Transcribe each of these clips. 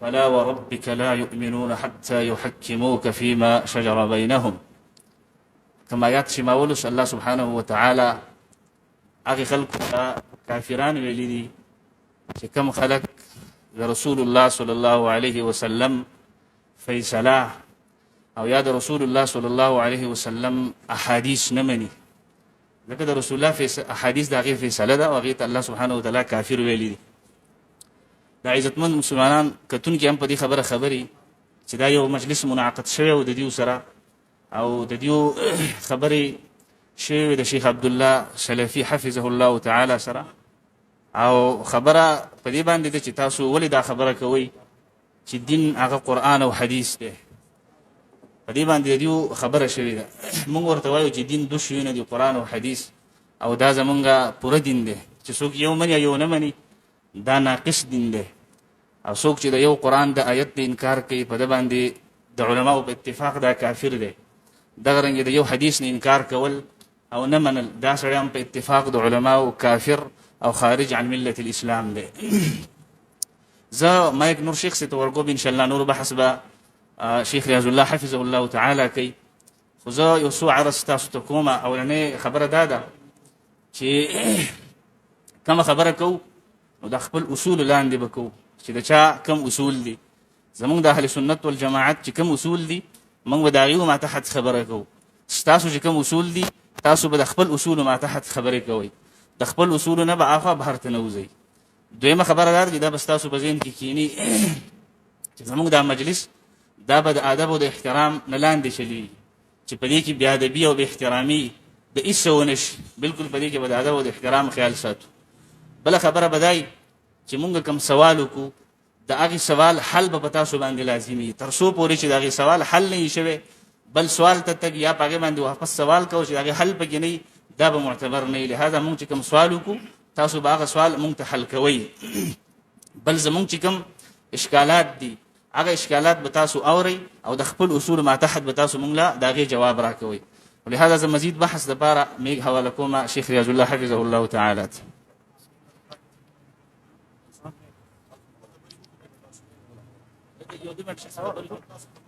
فلا وربك لا يؤمنون حتى يحكموك فيما شجر بينهم. كما ياتي ما ولس الله سبحانه وتعالى اغي خلق كافران ولدي كم خلق رسول الله صلى الله عليه وسلم فيصلا او ياد رسول الله صلى الله عليه وسلم احاديث نمني لقد رسول الله في احاديث داغي فيصلا دا وغيت الله سبحانه وتعالى كافر ولدي دا عزتمن مسلمانان کتون کې هم په دې خبري چې دا یو مجلس منعقد شوی او د دې سره او د دې خبري شوی د شیخ عبد الله سلفي حفظه الله تعالی سره او خبره په دې باندې چې تاسو ولې دا خبره کوي چې دین هغه قران او حدیث دی. په دې باندې دې خبره شوی ده. موږ ورته وایو چې دین دوه شیونه دي، قران او حدیث، او دا زمونږه پوره دین دی چې څوک یو مني یو نه مني دا ناقص دین دی. او څوک چې د یو قران د آیت د انکار کوي په د باندې د علماو په اتفاق دا کافر دی. دغه رنګ د یو حدیث نه انکار کول او نه منل دا سره هم په اتفاق د علماو کافر او خارج عن ملة الاسلام دی. زه مایک نور شیخ سے تورګو ان شاء الله نور بحث به شیخ ریاض الله حفظه الله تعالی کوي. خو زه یو څو عرض تاسو ته کوم. اولنې خبره دا ده چې کومه خبره کوو نو د خپل اصول لاندې به کوو چې د چا کم اصول دي. زمونږ د اهل سنت والجماعت چې کم اصول دي موږ به د هغې ما تحت خبره کوو. ستاسو چې کم اصول دي تاسو به د خپل اصولو ما تحت خبرې کوئ. د خپل اصولو نه به اخوا بهر ته نه وځئ. دویمه خبره دا ده چې دا به ستاسو په ذهن کې کیني چې زمونږ دا مجلس دا به د ادب او د احترام نه لاندې چلیږي چې په دې کې بې ادبي او بې احترامي د هېڅ څه ونه شي. بلکل په دې کې به د ادب او د احترام خیال ساتو. بله خبره به دا چې مونږ کوم سوال وکړو د هغې سوال حل به په تاسو باندې لازمي تر څو پورې چې د هغې سوال حل نه وي شوی بل سوال ته تګ یا په هغې باندې واپس سوال کوو چې د هغې حل پکې نه وي دا به معتبر نه وي. لهذا مونږ چې کوم سوال وکړو تاسو به هغه سوال مونږ ته حل کوئ. بل زمونږ چې کوم اشکالات دي هغه اشکالات به تاسو اورئ او د خپل اصول ما تحت به تاسو مونږ له د هغې جواب راکوئ. ولهذا زه مزید بحث دپاره میږ حواله کومه شیخ ریاض الله حفظه الله تعالی ته.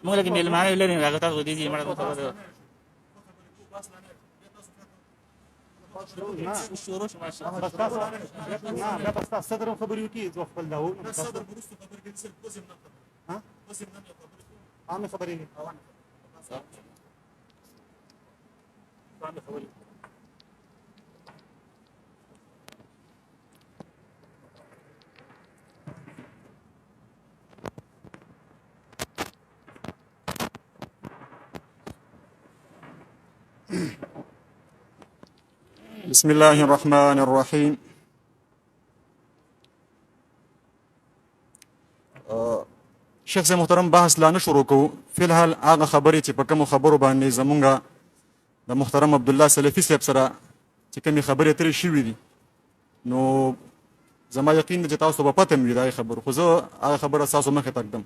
موږ لکه میلمانه لري هغه تاسو دې دي مړه کوته شروع شو ماشاء الله بس تاسو نه بس تاسو صدر خبرې وکي ځو خپل دا و صدر برستو خبرې کې څه کوزم نه ها کوزم نه خبرې عامه خبرې نه عامه خبرې. بسم الله الرحمن الرحيم. شیخ سے محترم بحث لا نه شروع کوو. فی الحال هغه خبرې چې په کومو خبرو باندې زمونږ د محترم عبدالله سلفي صاحب سره چې کومې خبرې ترې شوي دي نو زما یقین دی چې تاسو به پته مې وي د هغې خبرو. خو زه هغه خبره ستاسو مخې ته ږدم.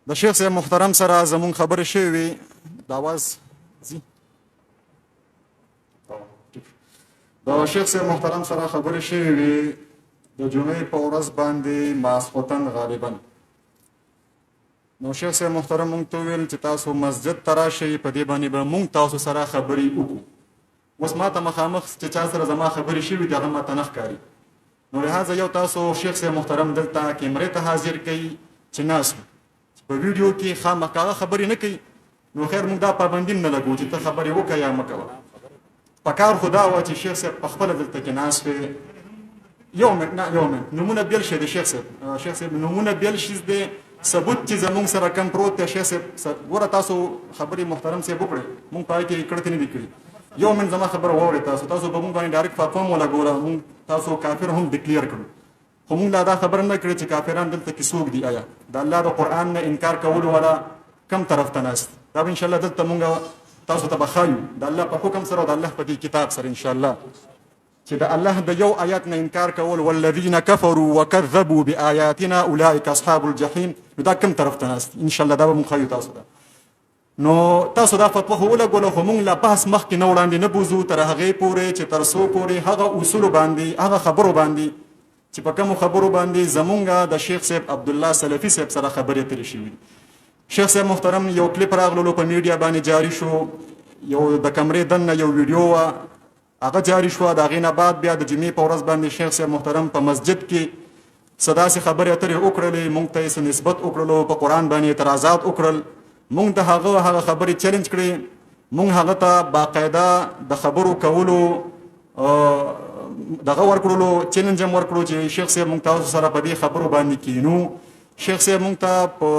د شیخ صاحب محترم سره زمونږ خبرې شوې وي. د اواز ځي د شیخ صاحب محترم سره خبرې شوې وي د جمعې په ورځ باندې ماسخوتن غالبا. نو شیخ صاحب محترم مونږ ته وویل چې تاسو مسجد ته راشئ په دې باندې به مونږ تاسو سره خبرې وکړو. اوس ما ته مخامخ چې چا سره زما خبرې شوي دي هغه ما ته نه ښکاري. نو لهذا یو تاسو شیخ صاحب محترم دلته کیمرې ته حاضر کوي چې ناست په ویډیو کې خامخا هغه خبرې نه کوي نو خیر مونږ دا پابندي نه لګو چې ته خبرې وکړه یا مه کوه. پکار خو دا وه چې شیخ صاحب پخپله دلته کې ناست وی. یو منټ نه یو منټ نومونه بیل شي د شیخ صاحب. شیخ صاحب نومونه بیل شي د ثبوت چې زمونږ سره کم پروت دی. شیخ صاحب ګوره تاسو خبرې محترم صاحب وکړئ مونږ په هغې کې کړتې نه دي کړي. یو منټ زما خبره واورئ. تاسو به مونږ باندې ډایرکټ فاتوه ولګوله مونږ تاسو کافر هم ډکلیر کړو. خو مونږ لا دا خبره نه کړې چې کافران دلته کې څوک دي. آیا د الله د قرآن نه انکار کولو والا کم طرف ته ناست دا به انشاءالله دلته مونږ تاسو ته به ښایو د الله په حکم سره او د الله په دې کتاب سره انشاءالله چې د الله د یو آیات نه انکار کول والذین کفروا وکذبوا بآیاتنا اولئک اصحاب الجحیم نو دا کم طرف ته ناست انشاءالله دا به مونږ ښایو تاسو ته. نو تاسو دا فتوه خو ولګوله خو مونږ لا بحث مخکې نه وړاندې نه بوځو تر هغې پورې چې تر څو پورې هغه اصولو باندې هغه خبرو باندې چې په کوم خبرو باندې زمونږ د شیخ صاحب عبد الله سلفي صاحب سره خبرې ترې شوې. شیخ صاحب محترم یو کلیپ راغلو په میډیا باندې جاری شو، یو د کمرې دننه یو ویډیو وه هغه جاری شوه. د هغې نه بعد بیا د جمعې په ورځ باندې شیخ صاحب محترم په مسجد کې څه داسې خبرې اترې وکړلې، مونږ ته یې څه نسبت وکړلو، په قرآن باندې اعتراضات وکړل. مونږ ته هغه خبرې چیلنج کړې، مونږ هغه ته باقاعده د خبرو کولو دغه ورکړلو، چیلنج هم ورکړو چې شیخ صاحب مونږ تاسو سره په دې خبرو باندې کینو. شیخ صاحب مونږ ته په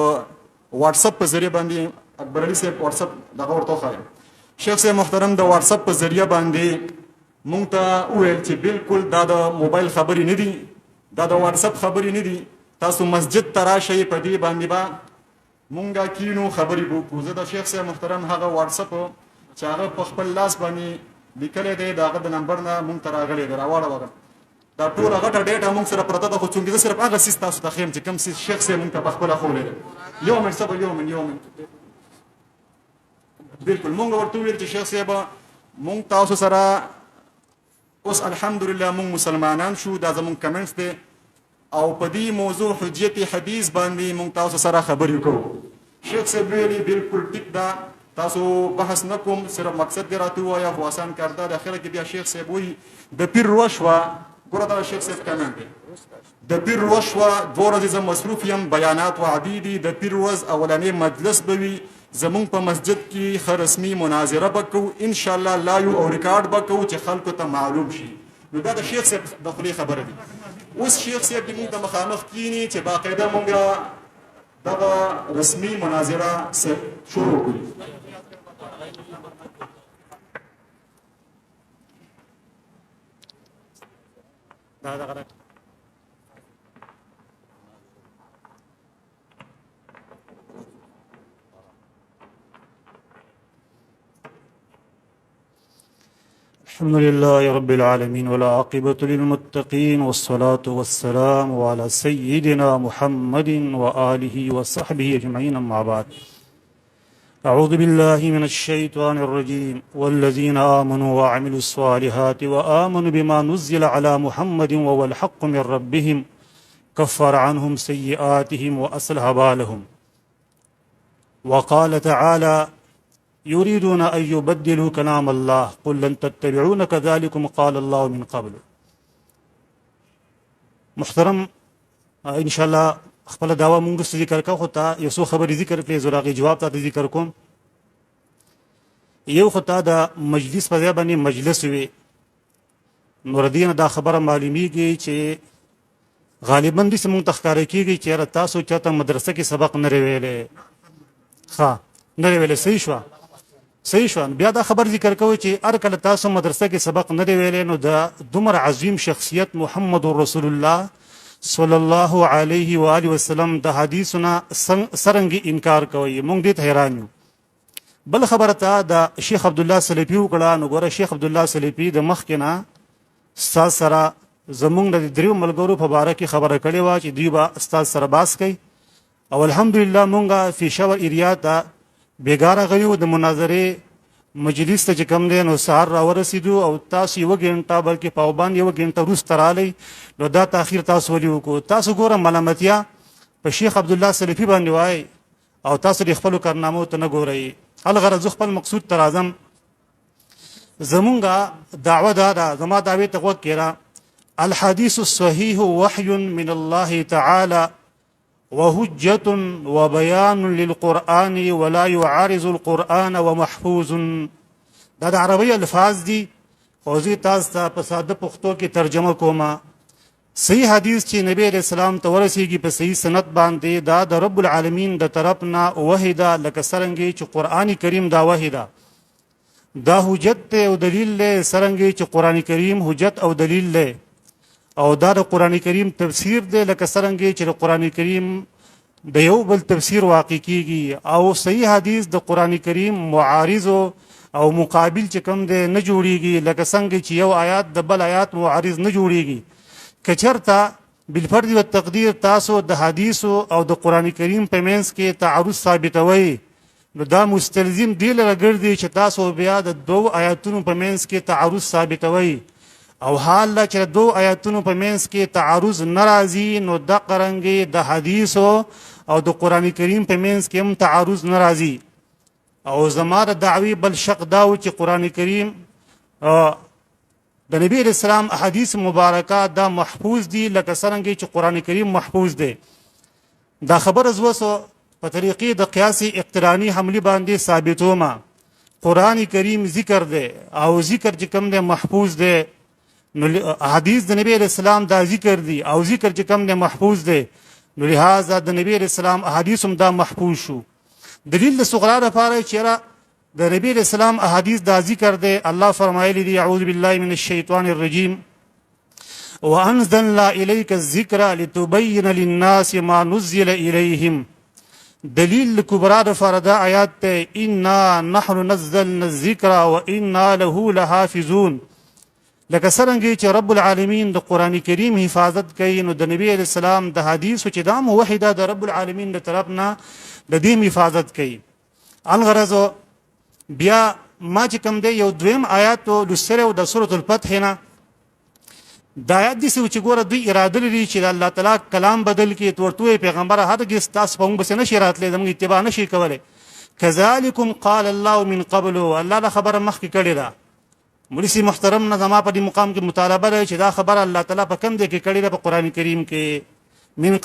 واتساپ په ذریعه باندې اکبر علي صاحب واتساپ دغه ورته وښایم. شیخ صاحب محترم د واتساپ په ذریعه باندې مونږ ته وویل چې بالکل دا د موبایل خبرې نه دي، دا د واتساپ خبرې نه دي، تاسو مسجد ته راشئ، په دې باندې به مونږ کینو، خبرې به وکړو. زه د شیخ صاحب محترم هغه واتساپ چې هغه په خپل لاس باندې لیکلی دی د هغه د نمبر نه مونږ ته راغلی دی، راواړوه. دا ټوله غټه ډیټا مونږ سره پرته ده، خو چونکې زه صرف هغه څیز تاسو ته ښیم چې کوم څیز شیخ صاحب مونږ ته په خپله ښولی دی. یو منټ صبر، یو منټ. بالکل مونږ ورته وویل چې شیخ صاحب مونږ تاسو سره اوس الحمدلله مونږ مسلمانان شو، دا زمونږ کمنټس دی، او په دې موضوع حجیت حدیث باندې مونږ تاسو سره خبرې کوو. شیخ صاحب ویلي بالکل ټیک ده، تاسو بحث نه کوم، صرف مقصد دې راته ووایه، خو آسان کار ده. د اخره کې بیا شیخ صاحب وایي د پیر روه شوه. ګوره دا شیخ صاحب کمنټ دی، د پیر روه شوه، 2 ورځې زه مصروف یم، بیانات وعدي دي. د پیر ورځ اولنی مجلس به وي، زمونږ په مسجد کې ښه رسمي مناظره به کوو انشاءالله، لایو او ریکارډ به کوو چې خلکو ته معلوم شي. نو دا د شیخ صاحب د خولې خبره دي. اوس شیخ صاحب دې مونږ ته مخامخ کینی چې باقاعده مونږ دغه رسمي مناظره شروع کړو. الحمد لله رب العالمين والعاقبة للمتقين والصلاة والسلام على سيدنا محمد وآله وصحبه أجمعين، أما بعد. أعوذ بالله من الشيطان الرجيم. والذين آمنوا وعملوا الصالحات وآمنوا بما نزل على محمد وهو الحق من ربهم كفر عنهم سيئاتهم وأصلح بالهم. وقال تعالى يريدون أن يبدلوا كلام الله قل لن تتبعون كذلكم قال الله من قبل. محترم ان شاء الله خپل داوا مونږ څه ذکر کا، خو تا یو څو خبرې ذکر کړې، زراغي جواب ته ذکر کوم. یو خطا د مجلس په ځای باندې مجلس وي، نوردین دا خبره معلومیږي چې غالبا دې مونږ تخکار کیږي چې تاسو چاته مدرسه کې سبق نه ویلې. ښه نه ویلې، صحیح شو. بیا دا خبر ذکر کوي چې هر کله تاسو مدرسه کې سبق نه ویلې، نو دا دومره عظیم شخصیت محمد رسول الله صلی الله علیه و آله وسلم د حدیثونه سرنګي انکار کوي. مونږ دې حیران یو. بل خبره ته د شیخ عبد الله سلفي وکړه. نو ګوره شیخ عبد الله سلفي د مخکې نه استاد سره زمونږ د دریو ملګرو په باره کې خبره کړې وه چې دوی به استاد سره باس کوي، او الحمدلله مونږ پېښور ایریا ته بیګاره غیو د مناظرې مجلس ته چې کوم دی، نو سهار راورسېدو او تاسو 1 غنټه بلکې پاوبند 1 غنټه وروسته رالی. نو دا تاخیر تاسو ولې وکړو؟ تاسو ګوره ملامتیا په شیخ عبد الله سلفي باندې وای او تاسو د خپلو کارنامو ته نه ګورئ. الغرض خپل مقصود ته راځم. زمونږ دعوه دا ده، زما دعوې ته غوږ کېره. الحديث الصحيح وحي من الله تعالى وحجة وبيان للقرآن ولا يعارض القرآن ومحفوظ. دا د عربی الفاظ دي، خو زه تاسو ته په ساده پښتو کې ترجمه کوم. صحیح حدیث چې نبی علیہ السلام ته ورسیږي په صحیح سند باندې، دا د رب العالمین د طرف نه وحی ده، لکه څرنګه چې قرآن کریم دا وحی ده، دا حجت او دلیل دی، څرنګه چې قرآن کریم حجت او دلیل دی، او دا د قرآن کریم تفسیر دی، لکه څرنګه چې د قرآن کریم د یو بل تفسیر واقع کیږي. او صحیح حدیث د قرآن کریم معارض او مقابل چې کوم دی نه جوړیږي، لکه څنګه چې یو آیات د بل آیات معارض نه جوړیږي. که چېرته بالفرض و تقدیر تاسو د حدیثو او د قرآن کریم په منځ کې تعارض ثابتوي، نو دا مستلزم دی لره ګرځي چې تاسو بیا د 2 آیاتونو په منځ کې تعارض ثابتوي، او حال دا چې دو آیاتونو په منځ کې تعارض ناراضي نو د قرنګي د حدیثو او د قران کریم په منځ کې هم تعارض ناراضي او زماره دعوی بل شق داو چې قران کریم د نبی اسلام احادیث مبارکه دا محفوظ دي لکه څنګه چې قران کریم محفوظ دی دا خبر از وسو په طریقې د قیاس اقترانی حملی باندې ثابتوما قران کریم ذکر دی او ذکر چې کوم دی محفوظ دی نو حدیث د نبی اسلام دا ذکر دی او ذکر چې کوم دی محفوظ دی نو لہذا د نبی اسلام احادیث هم دا محفوظ شو دلیل د صغرا لپاره چې د نبی اسلام احادیث دا ذکر دی الله فرمایلی دی اعوذ بالله من الشیطان الرجیم وانزلنا الیک الذکر لتبین للناس ما نزل الیهم دلیل کبرا د فردا آیات ته انا نحن نزلنا الذکر وانا له لحافظون لکه څنګه چې رب العالمین د قران کریم حفاظت کوي نو د نبی اسلام د حدیث چې دا موحده د رب العالمین د طرفنا د دې حفاظت کوي الغرض بیا ما چې کوم دی یو دویم آیات لسره او د سورۃ الفتح نه د آیات دي چې ګوره دوی اراده لري چې الله تعالی کلام بدل کړي تورته پیغمبر هرګز تاسو په موږ بس نشي راتلې زموږ اتباع نشي کولای کذالکم قال الله من قبل الله دا خبره مخکې کړې ده مولوی محترم نه زما په دې مقام کې مطالبه ده چې دا خبره الله تعالی په کم دی کې کړې ده په قران کریم کې من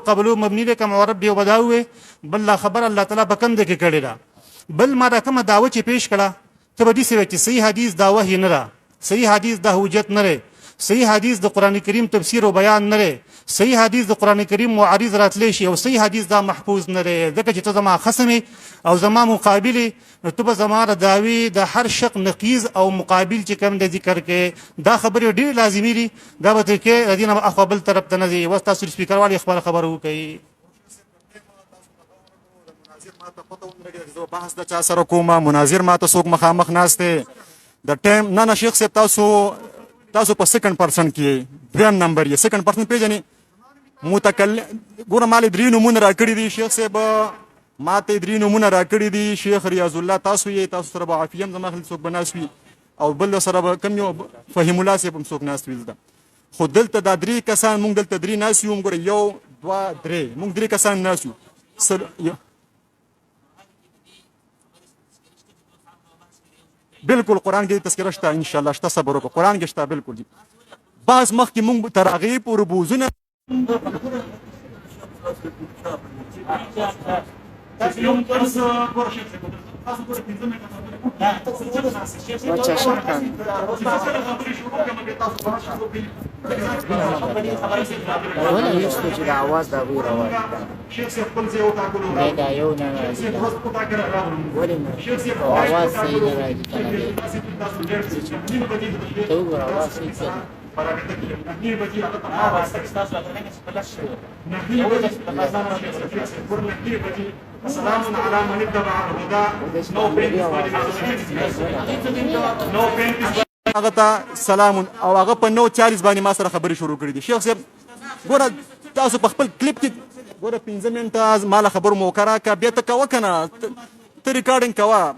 قبل مبني له کوم رب او بداوي بل خبر الله تعالی په کم دی کې کړې ده بل ما دا کومه دعوه چې پیش کړه ته به دې سوي چې صحیح حدیث دا وحی نه ده صحیح حدیث دا حجت نه ده صحیح حدیث د قران کریم تفسیر او بیان نه ده صحیح حدیث د قران کریم معارض راتلی شي او صحیح حدیث دا محفوظ نه ده ځکه چې ته زما خصمي او زما مقابله نو ته به زما دعوی د هر شق نقیز او مقابل چې کوم د ذکر کې دا خبره ډیر لازمي دي دا به کې دینه اخو بل طرف ته نه دی واسطه سپیکر والی خبر وکړي بحث د چا سره کومه مناظر ماته څوک مخامخ ناشته د ټیم نه شیخ صاحب تاسو په سکند پرسن کې دویم نمبر یې سکند پرسن پیژنې متکلم ګوره مال درې نمونه راکړي دي شیخ صاحب ماته درې نمونه راکړي دي شیخ ریاض الله تاسو سره به عافیم زما خل څوک بناسوي او بل سره به کم یو فهم الله صاحب هم څوک ناسوي خو دلته دا درې کسان مونږ دلته درې ناسیو ګوره یو دوه درې مونږ درې کسان ناسیو بالکل قران کې تذکرہ شته ان شاء الله شته صبر وکړه قران کې شته بالکل دي بعض مخ کې مونږ ترغیب او ربوزونه ولا يشتو چې د اواز دا وی روان دی دا یو نه راځي ولې نه اواز صحیح نه راځي ته وګوره اواز صحیح سلام علی من اتبع الهدى هغه ته سلام او هغه په 9:40 باندې ما سره خبرې شروع کړې دي شیخ صاحب ګوره تاسو په خپل کلیپ کې ګوره 15 منټه مال خبر مو کرا کا بیا ته کوه کنه ته ریکارډینګ کوه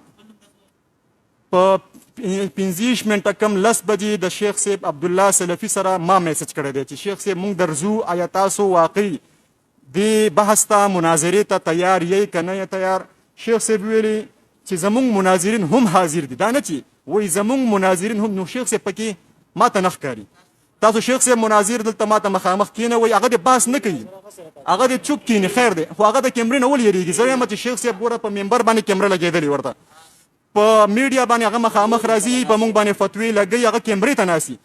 په 15 منټه کم لس بجې د شیخ صاحب عبد الله سلفي سره ما میسج کړی دی چې شیخ صاحب مونږ درځو آیا تاسو واقعي دی بحث ته مناظرې ته تیار یې که نه یې تیار شیخ صاحب ویلي چې زمونږ مناظرین هم حاضر دي دا نه چې وایي زمونږ مناظرین هم نو شیخ صاحب پکې ما ته نه ښکاري تاسو شیخ صاحب مناظر دلته ما ته مخامخ کېنوئ هغه د بحث نه کوي هغه د چوپ کېني خیر دی خو هغه د کیمرې نه ولې یېرېږي زه وایم چې شیخ صاحب ګوره په ممبر باندې کیمره لګېدلې ورته په میډیا باندې هغه مخامخ راځي په موږ باندې فتوی لګوي هغه کیمرې ته ناسي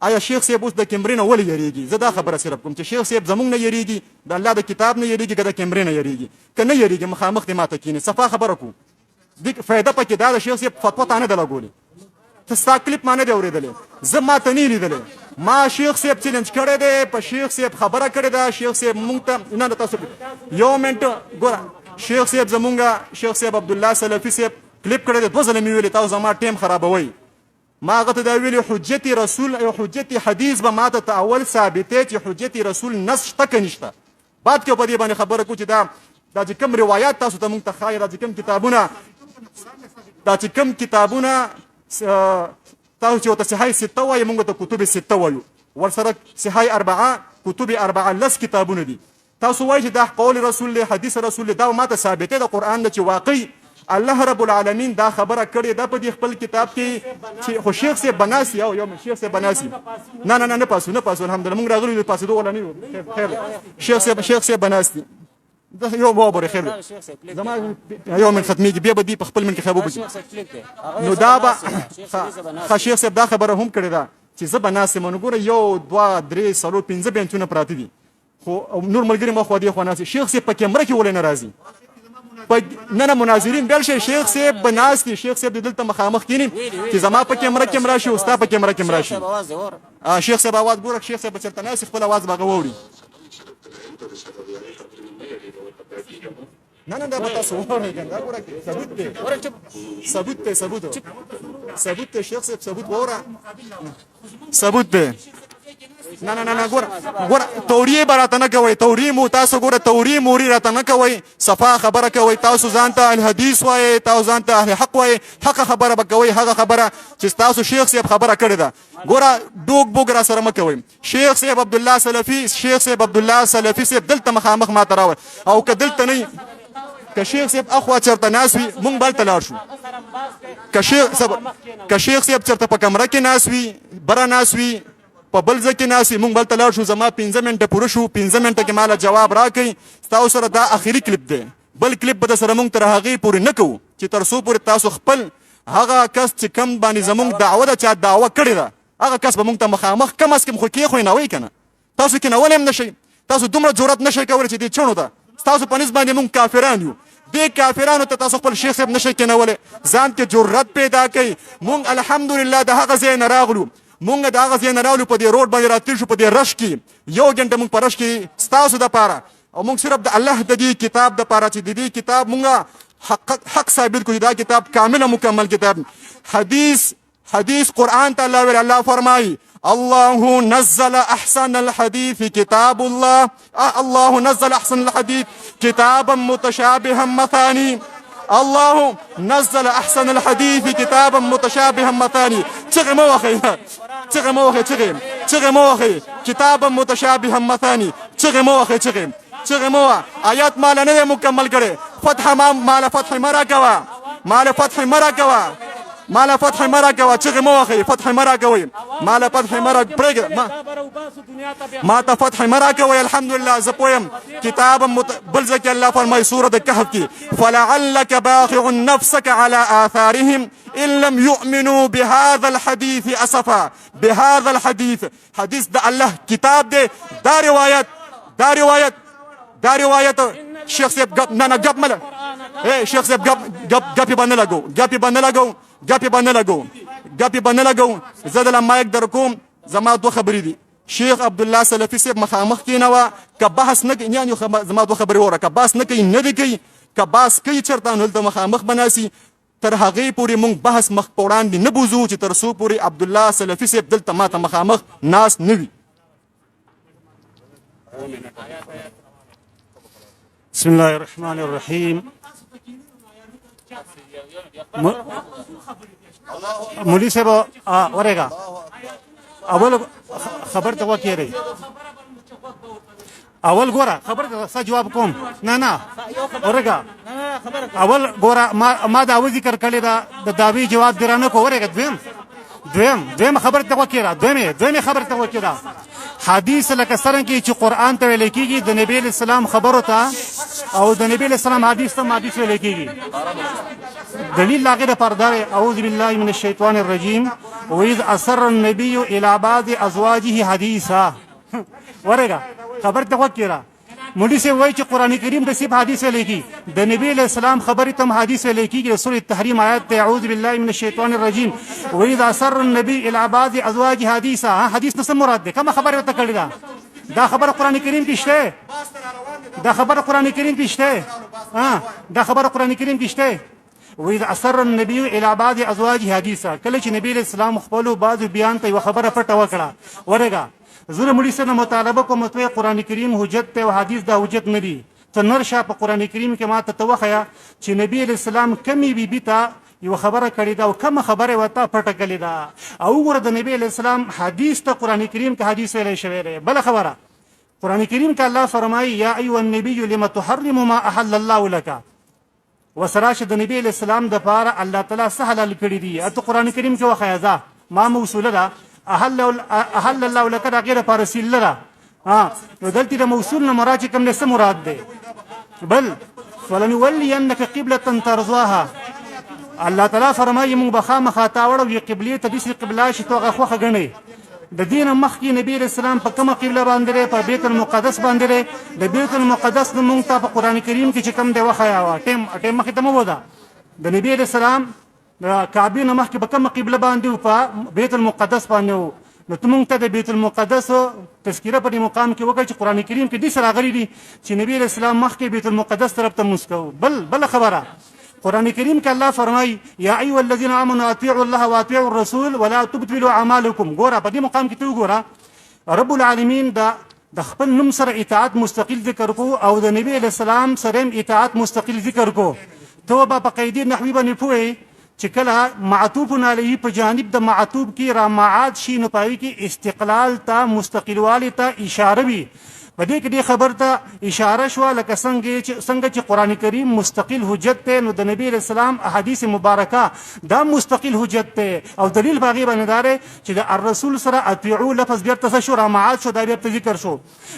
آیا شیخ صاحب اوس د کیمرې نه ولې یېرېږي زه دا خبره صرف کوم چې شیخ صاحب زموږ نه یېرېږي د الله د کتاب نه یېرېږي که د کیمرې نه یېرېږي که نه یېرېږي مخامخ دې ماته کښېني صفا خبره کوو دې فایده پکې دا د شیخ صاحب فتوا تا نه ده لګولې ته ستا کلیپ ما نه دی اورېدلی زه ما ته نه لیدلی ما شیخ صاحب چیلنج کړی دی په شیخ صاحب خبره کړې ده شیخ صاحب مونږ ته نه د تاسو یو منټ ګوره شیخ صاحب زمونږ شیخ صاحب عبدالله سلفي صاحب کلیپ کړی دی 2 ځله مې ویلي تاسو زما ټیم خرابوئ ما هغه ته دا ویلي حجت رسول او حجت حدیث به ما ته اول ثابتې چې حجت رسول نص شته که نشته بعد کې په دې باندې خبره کوو چې دا چې کوم روایات تاسو ته مونږ ته ښایي دا چې کوم کتابونه تاسو چې ورته صحیح سته وایي موږ ته کتب سته وایو ورسره صحیح اربعه کتب اربعه لس کتابونه دي تاسو وایي چې دا قول رسول دی حدیث رسول دی دا ماته ثابته د قرآن ده چې واقعي الله رب العالمین دا خبره کړې ده په دې خپل کتاب کې چې خو شیخ صاحب بناسي او یو شیخ صاحب بناسي نه پاسو الحمدلله موږ راغلي پاسو ولا نه خیر شیخ صاحب بناسي دا یو وابره خیر زما یو من ختمي بیا به دی په خپل من کې خبرو نو دا به شیخ صاحب دا خبره هم کړې ده چې زه بناسي مونږ ګوره 1 2 3 4 5 بنچونه پراته دي خو نور ملګری ما خو دی خو ناسي شیخ صاحب په کیمره کې ولې ناراضي نه مناظرین بل شي شیخ صاحب بناسي شیخ صاحب دلته مخامخ کینی چې زما په کیمره کې مراشي او ستا په کیمره کې مراشي شیخ صاحب आवाज ګوره شیخ صاحب چرته ناسي خپل आवाज باغ ووري نه دا به تاسو وره دا ګوره ثبوت دی شیخ صاحب ثبوت وره ثبوت دی نه ګوره توري براته نه کوي توري مو تاسو ګوره توري موري راته نه کوي صفا خبره کوي تاسو ځانته الحديث وایي تاسو ځانته اهل حق وایي حق خبره بکوي هغه خبره چې تاسو شیخ صاحب خبره کړې ده ګوره ډوګ بوګ را سره مکوي شیخ صاحب عبد الله سلفي صاحب دلته مخامخ ما تراول او کدلته نه که شیخ صاحب اخوا چرته ناس وي مونږ بل تلار شو که شیخ صاحب چرته په کمره کې ناس وي بره ناس وي په بل ځکه ناس مونږ بل تلار شو زما 15 منټه پوره شو 15 منټه کې مال جواب راکړي تاسو سره دا اخیری کلیپ دی بل کلیپ به سره مونږ تر هغه پورې نه کوو چې تر څو پورې تاسو خپل هغه کس چې کم باندې زمونږ دعوه ده چا دعوه کړې ده هغه کس به مونږ ته مخامخ کم از کم خو کې خو نه وای کنه تاسو کې نه ولیم نشئ تاسو دومره جرأت نشئ کولای چې دې چونو ده تاسو په نسبت باندې مونږ کافران یو دې کافرانو ته تاسو خپل شیخ صاحب نشئ کېنولای ځان کې جرأت پیدا کړئ مونږ الحمدلله د هغه ځای نه راغلو مونږ د هغه ځای نه راغلو په دې روډ باندې راتلل شو په دې رش کې 1 غنټه مونږ په رش کې ستاسو دپاره او مونږ صرف د الله د دې کتاب دپاره چې د دې کتاب مونږ حق ثابت کړو دا کتاب کامل مکمل کتاب حدیث قرآن ته الله فرمایي الله نزل احسن الحديث كتاب الله نزل احسن الحديث كتابا متشابها مثاني الله نزل احسن الحديث كتابا متشابها مثاني چغه مو وخی كتابا متشابها مثاني چغه مو آیات مال نه مکمل کړي فتح مال فتح مرا کوا چغه مو وخی فتح مرا کوي مال فتح مرا پرګ ما ته فتح مرا کوي الحمدلله زپویم کتاب بلزک الله فرمای سوره الكهف کی فلعلك باخع نفسك على آثارهم ان لم يؤمنوا بهذا الحديث اسفا بهذا الحديث حدیث د الله کتاب دی دا روایت شیخ صاحب گپ مل شیخ صاحب گپ باندې لګو زه د مایک در کوم زما دوه خبرې دي شیخ عبد الله سلفي صاحب مخامخ کینوا که بحث نه یعنی زما دوه خبرې وره که بحث نه کوي نه دی کوي که بحث کوي چرته نو د مخامخ بناسي تر هغه پورې مونږ بحث مخ پوړاندې نه بوزو چې تر څو پورې عبد الله سلفي صاحب دلته ماته مخامخ ناس نه وي بسم الله الرحمن الرحیم مولوی صاحب ورګه اول خبر ته وکړئ اول ګوره خبر ته جواب کوم نه ورګه اول ګوره ما دا ذکر کړی دا د داوی جواب درانه کو ورګه دویم خبر ته وکړه دویم خبر ته وکړه حدیث لکه څنګه چې قران ته ویل کېږي د نبی اسلام خبرو ته او د نبی اسلام حدیث ته حدیث ویل کېږي دلیل لاغه د پردار اعوذ بالله من الشیطان الرجیم واذ اثر النبي الى بعض ازواجه حدیثا ورګه خبر ته وکړه مولوی سے وایي چې قران کریم د سیب حدیث لیکي د نبی اسلام خبرې تم حدیث لیکي سورۃ التحریم آیات ته اعوذ بالله من الشیطان الرجیم واذا سر النبي الى بعض ازواج حدیثا حدیث نو مراد ده کوم خبره وته کړی دا خبره قران کریم کې شته دا خبره قران کریم کې شته واذا اثر النبي الى بعض ازواج حدیثا کله چې نبی اسلام خپل بعض بیان ته یو خبره پټه وکړه ورګه زره مولوی سره مطالبه کوم ته قران کریم حجت ته او حدیث دا حجت نه دي ته نرشه په قران کریم کې ما ته توخیا چې نبی اسلام کمی بی ته یو خبره کړې ده او کومه خبره وته پټه کړې ده او وګوره د نبی علیه السلام حدیث ته قرآن کریم کې حدیث ویلی شوی دی. بله خبره قرآن کریم کې الله فرمایي یا ایها النبی لم تحرم ما احل الله لك وسره چې د نبی علیه السلام دپاره الله تعالی څه حلال کړي دي ته قرآن کریم کې وښیه ځه ما موصوله ده احل الله لك د هغې دپاره سیله ده نو دلته د موصول نه مراد چې کوم دی څه مراد دی بل فلنولینک قبلة ترضاها الله تعالی فرمایي موږ به خامخا تا وړو قبلې ته داسې قبله چې ته هغه خوښه ګڼې د دې نه مخکې نبي علیه السلام په کومه قبله باندې دی په بیت المقدس باندې دی د بیت المقدس نه موږ ته په قرآن کریم کې چې کوم دی وښیه وه ټیم مخکې ته مه وده د نبي علیه السلام د کعبې نه مخکې په کومه قبله باندې و په بیت المقدس باندې و نو ته موږ ته د بیت المقدس تذکیره په دې مقام کې وکړه چې قرآن کریم کې داسې راغلي دي چې نبي علیه السلام مخکې بیت المقدس طرف ته لمونځ کوو بله خبره قرآن کریم کې الله فرمایي یا ایها الذین آمنوا اطیعوا الله واطیعوا الرسول ولا تبطلوا اعمالکم ګوره په دې مقام کې ته وګوره رب العالمین د خپل نوم سره اطاعت مستقل ذکر کو او د نبی علیه السلام سره اطاعت مستقل ذکر کو ته به په قیدې نحوي باندې پوهې چې کله معطوف علیه په جانب د معطوف کې را معاد شي نو په هغې کې استقلال ته مستقلوالي ته اشاره وي په دې کې دې خبر ته اشاره شوه لکه څنګه چې قرآن کریم مستقل حجت دی نو د نبی علیه السلام احادیث مبارکه دا مستقل حجت دی او دلیل په هغې باندې دا دی چې د الرسول سره اطیعو لفظ بیرته څه شو رامعاد شو دا بیرته ذکر شو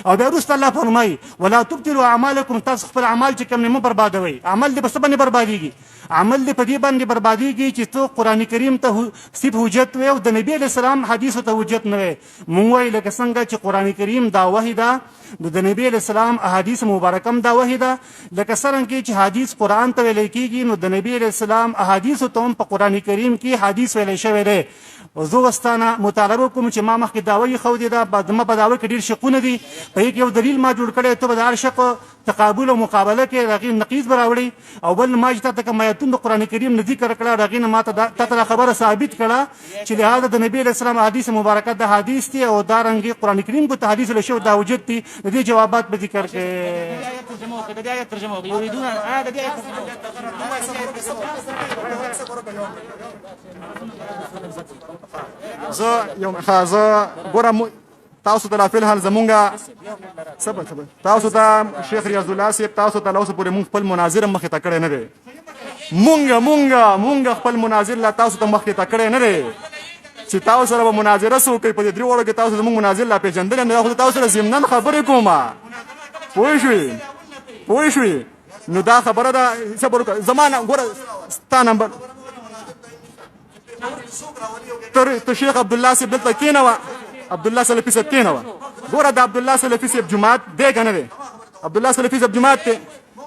او بیا وروسته الله فرمایي ولا تبطلوا اعمالکم تاسو خپل اعمال چې کوم نه مه بربادوئ عمل دې په څه باندې بربادېږي عمل دې په دې باندې بربادېږي چې ته قرآن کریم ته صرف حجت وی او د نبی علیه السلام حدیثو ته حجت نه وی مونږ وایي لکه څنګه چې قرآن کریم دا وحی ده د نبی علیه السلام احادیث مبارکه هم دا وحی ده لکه څرنګه چې حدیث قرآن ته ویلی کېږي نو د نبی علیه السلام احادیثو ته هم په قرآن کریم کې حدیث ویلی شوی دی زه وستانه مطالبه کوم چې ما مخکې دعوه ایښودې ده زما په دعوه کې ډېر شقونه دي په هغې کې یو دلیل ما جوړ کړی ته به د هر شق تقابل او مقابله کې د هغې نقیض به راوړي او بل ما چې تا ته کوم آیتون د قرآن کریم نه ذکر کړه د هغې نه ما تا ته دا خبره ثابت کړه چې لهذا د نبي علیه السلام حدیث مبارکه د حدیث دي او دارنګې قرآن کریم کو ته حدیث ویلی شوی دا حجت دي د دې جوابات به ذکر زه ګوره تاسو ته لا فی الحال زمونږ صبر تاسو ته شیخ ریاض الله صاحب تاسو ته لا اوسه پورې مونږ خپل مناظر مخې ته کړی نه دی مونږ خپل مناظر لا تاسو ته مخې ته کړی نه دی چې تاسو سره به مناظره څه وکړئ په دې درې وړو کې تاسو زمونږ مناظر لا پېژندلی نه دا خو تاسو سره ضمناً خبرې کومه پوه شوې نو دا خبره ده صبر وکړه زما نه ګوره ستا نمبر ته شیخ عبدالله صاحب دلته کېنوه عبدالله سلفي صاحب کېنوه ګوره د عبدالله سلفي صاحب جومات دی که نه دی عبدالله سلفي صاحب جومات دی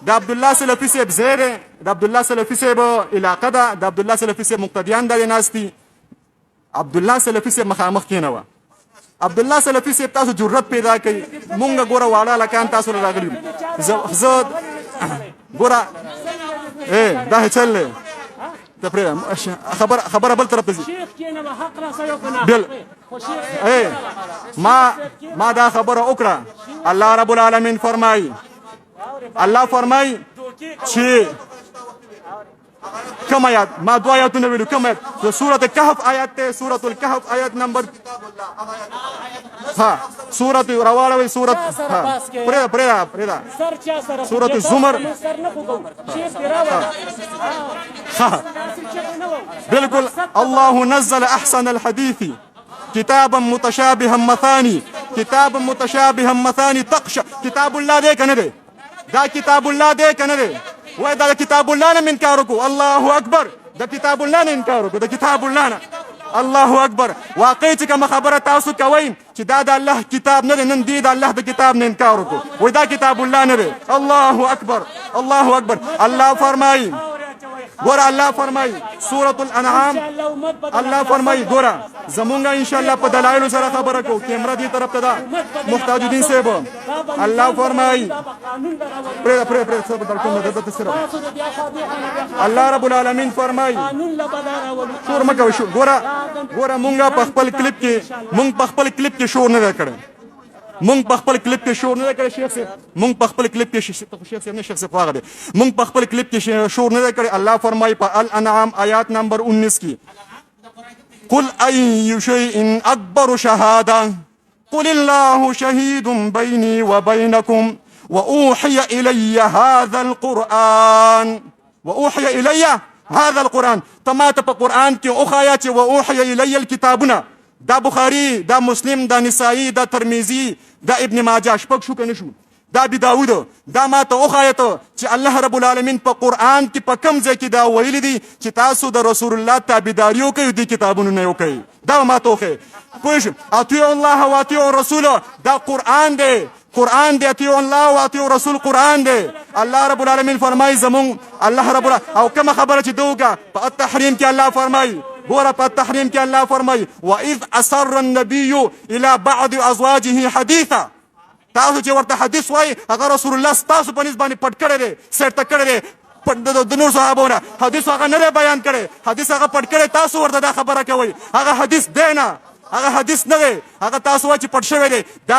د عبدالله سلفي صاحب ځای دی د عبدالله سلفي صاحب علاقه ده د عبدالله سلفي صاحب مقتدیان دا دی ناست دي عبدالله سلفي صاحب مخامخ کېنوه عبدالله سلفي صاحب تاسو جرأت پیدا کوي مونږ ګوره واړه هلکان تاسو له راغلي زه ګوره دا چل دی ته پرېږده خبره بل طرف ته ځي ما دا خبره وکړه الله رب العالمین فرمایي چې کوم آیات ما دو آیاتونه ویلو کوم آیات د سورة کهف آیات دی سورة الکهف آیات نمبر سورة راواړوئ سورة پرېږده سورة الزمر بالکل الله نزل احسن الحديث كتابا متشابها مثاني تقشع کتاب الله دی که نه دی دا کتاب الله دی که نه دی وای دا کتاب الله نه انکار وکړو الله اکبر د کتاب الله نه انکار وکړو د کتاب الله نه الله اکبر واقعي چې کومه خبره تاسو کوئ چې دا د الله کتاب نه دی نن دی د الله د کتاب نه انکار وکړو وای دا کتاب الله نه دی الله اکبر الله فرمایي ګوره الله فرمایي سورة الانعام الله فرمایي ګوره زمونږ انشاءالله په دلایلو سره خبره کوو کیمره دې طرف ته ده محتاج الدین صاحب الله فرمایي پرېږده صبر در کوم دلته صرف الله رب العالمین فرمایي شور مه کوئ ګوره مونږ په خپل کلیپ کې شور نه دی کړی مونږ په خپل کلیپ کې شور نه کړی شیخ صاحب مونږ په خپل کلیپ کې شیخ صاحب نه شیخ صاحب هغه دی مونږ په خپل کلیپ کې شور نه کړی الله فرمایي په الانعام آیات نمبر 19 کې قل أي شيء أكبر شهادة قل الله شهيد بيني وبينكم وأوحي إلي هذا القرآن تما ته په قرآن کې اوخایا چې وأوحي إلي الكتابونه دا بخاري دا مسلم دا نسائی دا ترمذی دا ابن ماجه شپږ شو کنه شو دا ابي داود دا ما ته اوخایا ته چې الله رب العالمین په قرآن کې په کوم ځای کې دا ویلي دي چې تاسو د رسول الله تابعداریو کوي د کتابونو نه کوي دا ما ته اوخه پوه اطیعوا الله واطیعوا الرسول دا قرآن دی اطیعوا الله واطیعوا الرسول قرآن دی الله رب العالمین فرمایي زمون الله رب او کوم خبره چې دوګه په التحریم کې الله فرمایي ګوره په التحریم کې الله فرمایي واذ اسر النبي الى بعض ازواجه حديثا تاسو چې ورته حدیث وای هغه رسول الله تاسو په نسبت باندې پټ کړی دی سیټ کړی دی د نور صحابونه حدیث هغه نه بیان کړي حدیث هغه پټ کړی تاسو ورته دا خبره کوي هغه حدیث دی نه هغه حدیث نه دی هغه تاسو وای چې پټ شوی دی دا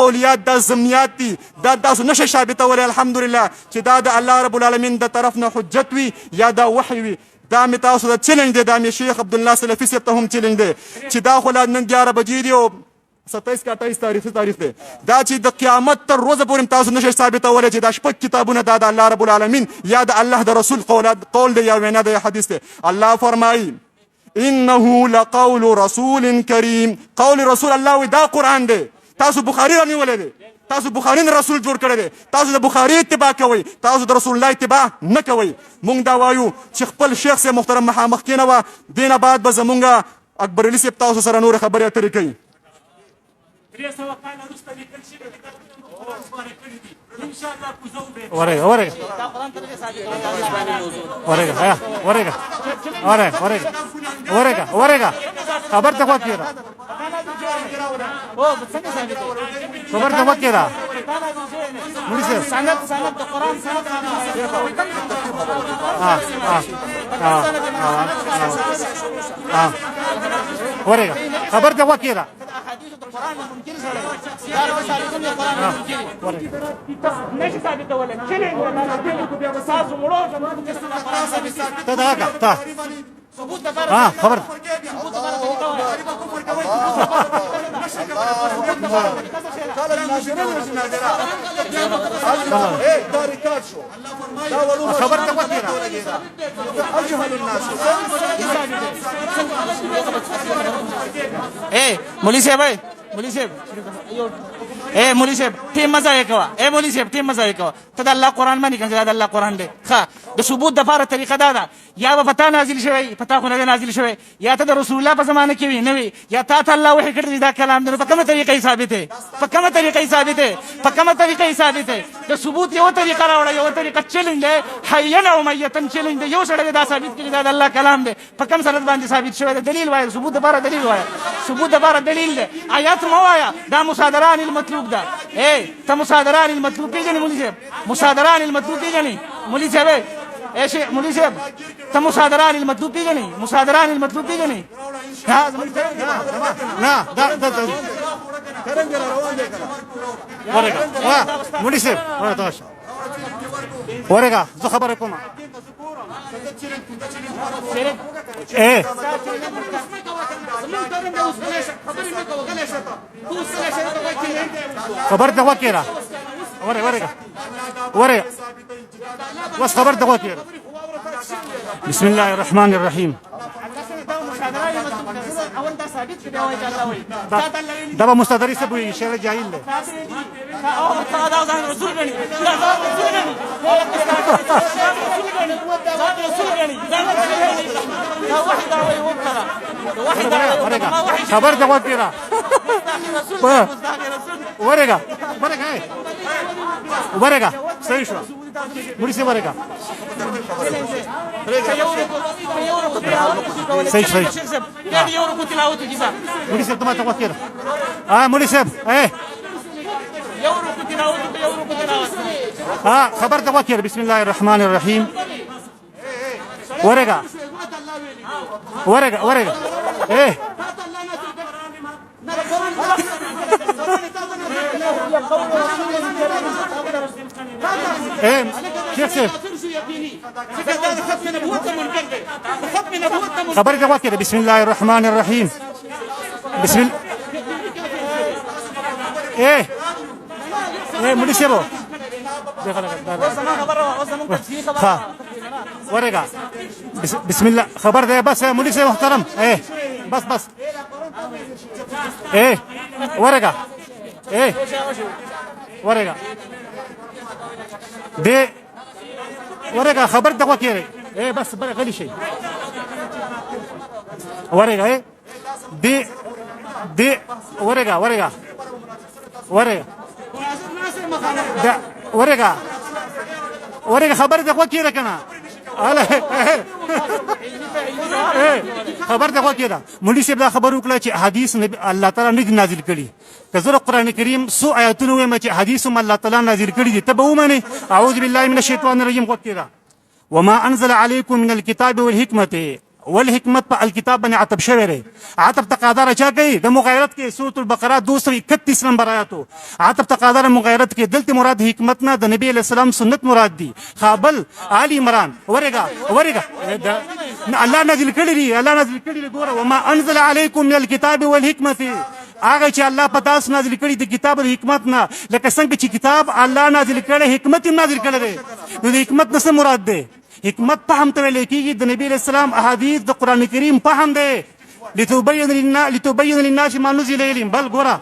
قولیات دا ضمنیات دي دا تاسو نشه ثابتولی الحمدلله چې دا د الله رب العالمین د طرف نه حجت وي یا دا وحی وي دا می تاسو د چیلنج دی دا می شیخ عبدالله سلفي صاحب ته هم چیلنج دی چې دا خو نن 11 بجې دی او 27 کا 28 تاریخ دی دا چې د قیامت تر ورځې پورې تاسو نشئ ثابتولی چې دا شپږ کتابونه دا د الله رب العالمین یا د الله د رسول قول دی یا وینا دی حدیث دی الله فرمایي انه لقول رسول کریم قول رسول الله دا قرآن دی تاسو بخاری رانیولی دی تاسو بخاری نه رسول جوړ کړی دی تاسو د بخاری اتباع کوئ تاسو د رسول الله اتباع نه کوئ مونږ دا وایو چې خپل شیخ صاحب محترم مخامخ کېنوه دینه بعد به زمونږ اکبر علي صاحب تاسو سره نورې خبرې اترې کوي 300 کاله وروسته لیکل شوي کتابونه قرآن سپاره کړي دي انشاءالله کوزه ورېږه خبر ته وکړه خبر ته وکړه سند د قرآن سند ورېږه خبر ته وکړه قرآن ممکن سره دا رسالتونه قرآن ممکن نشي ثابتولی چیلنج کو بیا به تاسو مړو زموږ کې قرآن ثابت ته دا کا ثبوت لپاره خبر ثبوت لپاره خبر ته وکړه اجهل الناس مولوی صاحب مولوی صاحب ټیم مزه یې کوه مولوی صاحب ټیم مزه یې کوه ته د الله قرآن باندې کنه دا د الله قرآن دی ښه د ثبوت دپاره طریقه دا ده یا به پتا نازل شوی پتا خو نه نازل شوی یا ته د رسول الله په زمانه کې وي نه وي یا تا ته الله وحی کړی دا کلام دی په کومه طریقه یې ثابت دی په کومه طریقه یې ثابت دی د ثبوت یو طریقه راوړه یو طریقه چیلنج دی حیًا او میتًا چیلنج دی یو سړی دا ثابت کړي دا د الله کلام دی په کوم سند باندې ثابت شوی دی دلیل وایه ثبوت دپاره دلیل وایه ثبوت دپاره دلیل دی آیات مه وایه دا مصادره عن المطلوب ده ته مصادره عن المطلوب پیژنې مولوي صاحب مصادره عن المطلوب پیژنې مولوي صاحب مولوي صاحب ته مصادره عن المطلوب پیژنې مصادره عن المطلوب پیژنې نه دا مولوي صاحب ورېږه زه خبره کوم خبر ته وکړه ورېږه بس خبر ته وکړه بسم الله الرحمن الرحیم دا به مستدري صاحب وي شعر جاهل دی خبر ته وکړه ورېږه صحیح شوه مولوي صاحب ورېږه صحیح مولوي صاحب ته ما ته وکړه مولوي صاحب خبر ته وکړه بسم الله الرحمن الرحیم ورېږه شیخ صاحب خبر دغه کې بسم الله الرحمن الرحیم بسم الله مولي صاحب ورقه بسم الله خبر ده بس يا مولي صاحب محترم بس ورقه ورقه دي ورقه خبر دغه کې بس غلي شي ورقه دي ورقه دا ورقه خبر دغه کې کنه خبر دغه کې دا مولوی صاحب دا خبر وکړه چې حدیث الله تعالی نه نازل کړي کزر قران کریم سو آیاتونه وایم چې حدیث الله تعالی نازل کړي دي تبه ومنه اعوذ بالله من الشیطان الرجیم وکړه وما انزل عليكم من الكتاب والحکمه والحکمت په الکتاب باندې عطف شوی دی عطف تقاضا چا کوي د مغایرت کې سورۃ البقره 231 نمبر آیاتو عطف تقاضا مغایرت کې دلته مراد حکمت نه د نبی علیہ السلام سنت مراد دي خابل آل عمران ورګه الله نازل کړی دی ګوره وما انزل عليكم من الكتاب والحکمه هغه چې الله په تاسو نازل کړی د کتاب او حکمت نه لکه څنګه چې کتاب الله نازل کړی حکمت نازل کړی دی نو د حکمت څه مراد دی حکمت فهم ته ویل کېږي د نبی اسلام احادیث د قران کریم فهم دی لتبين للناس ما نزل اليهم بل ګوره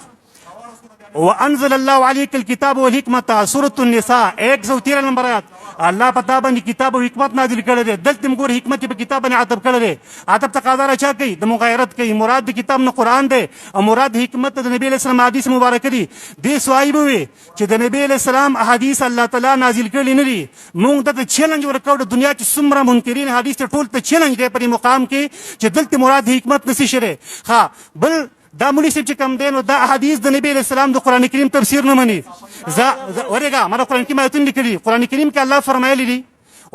وانزل الله عليك الكتاب والحکمه سوره النساء 113 نمبر آیات الله پتا باندې کتاب او حکمت نازل کړی دی دلته موږ حکمت په کتاب باندې عطف کړی دی عطف تقاضا راچا کوي د مغایرت کوي مراد د کتاب نه قران دی او مراد حکمت د نبی اسلام حدیث مبارک دي دې سوایب وي چې د نبی اسلام احادیث الله تعالی نازل کړي نه دي موږ ته چیلنج ورکړو د دنیا کې څومره منکرین حدیث ټول ته چیلنج دی په مقام کې چې دلته مراد حکمت نشي شره ها بل دا مولوی صاحب چې کم دی نو دا احادیث د نبی اسلام د قران کریم تفسیر نه مني ورګه ما قران کې آیتونه لیکلي قران کریم کې الله فرمایلی دي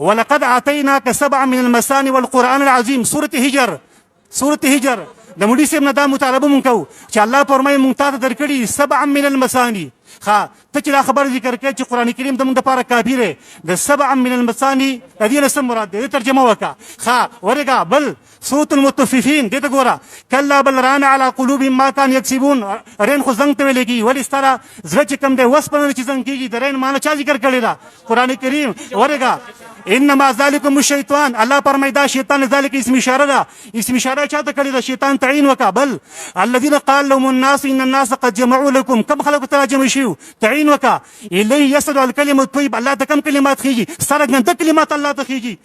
ولقد اعطيناك سبعا من المثاني والقران العظيم سوره هجر د مولوی صاحب نه دا مطالبه مونږ کوو چې الله فرمایي مونږ ته درکړي سبعا من المثاني ته چې دا خبر ذکر کړي چې قران کریم د موږ لپاره کافی دی د سبعا من المثاني د دې سم مراد دی ترجمه وکړه ورګه بل صوت المطففين دې ته ګوره کلا بل ران على قلوبهم ما كان يكسبون رین خو زنګ ته ویل کی ولې ستاره زړه چې کم دی وسپنه چې زنګ کیږي د رین معنی چا ذکر کړی دا قران کریم ورګه انما ذلكم الشیطان الله فرمای دا شیطان ذلك اسم اشاره ده اسم اشاره چاته کړی دا شیطان تعین وکا بل الذين قال لهم الناس ان الناس قد جمعوا لكم كم خلق تراجم شيو تعین وکا الیه یسد الکلمه الطیب الله ته کم کلمات خيږي سره ګنده کلمات الله ته خيږي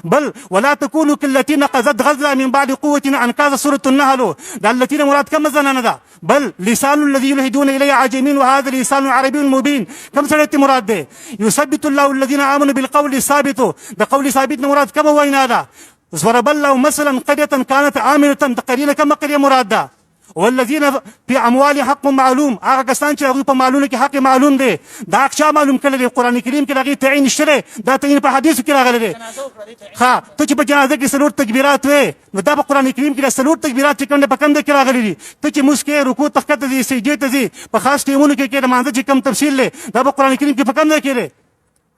بل ولا تكونوا كالتي نقضت غزلا من بعد قوه انكاز سوره النحل دا التي مراد كم زنانه ده بل لسان الذي يلحدون اليه عجمين وهذا لسان عربي مبين كم سره مراد ده يثبت الله الذين امنوا بالقول الثابت ده قول ثابت مراد كم وينا ده ضرب الله مثلا قريه كانت امنه تقريبا كم قريه مراد ده والذين في اموال حق معلوم هغه کسان چې هغه په مالونو کې حق معلوم دي دا اقشا معلوم کړل دي قران کریم کې هغه تعین شته دا تعین په حدیث کې راغلی دي ته چې په جنازه کې سلوت تکبیرات وې نو دا په قران کریم کې سلوت تکبیرات چې کوم په کوم کې راغلي دي ته چې مسکه رکوع تخت دي سجدي ته دي په خاص ټیمونو کې د مانځ چې کوم تفصیل لري دا په قران کریم کې په کوم کې لري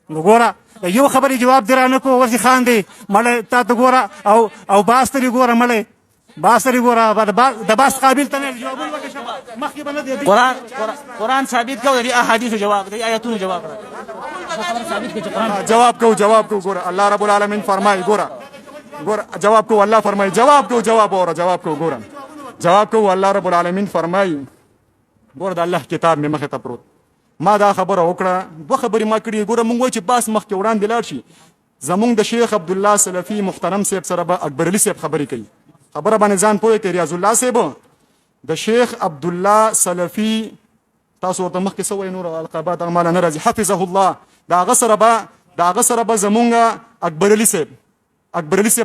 نو ګوره یو خبري جواب درانه کو ورسي خان دي مړ تا ته ګوره او باستري ګوره مړ باسری ګوره د باس قابل ته نه جوابونه وکړه مخکې باندې دی قرآن ثابت کو دی احادیث جواب دی آیاتونو جواب ثابت کو جواب کو ګوره الله رب العالمین فرمای ګوره جواب کو الله فرمای جواب کو ګوره جواب کو الله رب العالمین فرمای ګوره د الله کتاب می مخه ته پروت ما دا خبره وکړه دوه خبرې ما کړې ګوره مونږ چې باس مخکې وړاندې لاړ شي زمونږ د شیخ عبد الله سلفي محترم صاحب سره به اکبر علي صاحب خبرې کوي خبره باندې ځان پوهې ته ریاض الله صاحب د شیخ عبد الله سلفي تاسو ورته مخکې سوې نور القابات اعمال نه راځي حفظه الله دا غسر به زمونږ اکبر علي صاحب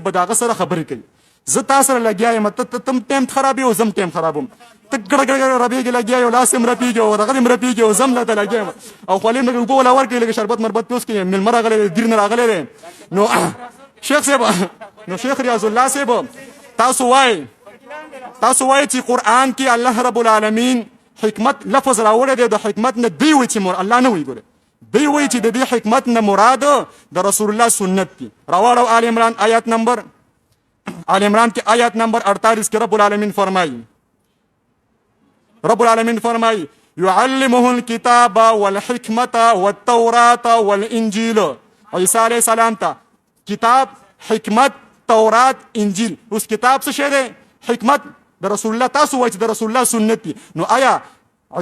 به دا غسر خبرې کوي زه تاسو سره لګیایم ته تم ټیم خرابې او زم ټیم خرابوم ته ګړ ربيږي لګیاو لاس هم رپیږي او دغه هم رپیږي او زم لا ته لګیایم او خپلې نه په ولا ورکې لګ شربت مربت توس کې مل مرغله دیر نه راغله نو شیخ ریاض الله صاحب تاسو وای تاسو وایئ چې قرآن کې الله رب العالمین حکمت لفظ راوړی دی، د حکمت نه دوی وایي چې الله نه وایي. ګوره دوی وایي چې د دې حکمت نه مراد د رسول الله سنت دي. راوړو آل عمران آیات نمبر آل عمران کې آیات نمبر 48 کې رب العالمین فرمایي يعلمه الكتاب والحکمة والتوراة والانجیل. عیسی علیه السلام ته کتاب، حکمت، تورات، انجیل. اوس کتاب څه شی دی؟ حکمت د رسول الله. تاسو وایئ چې د رسول الله سنت دي، نو آیا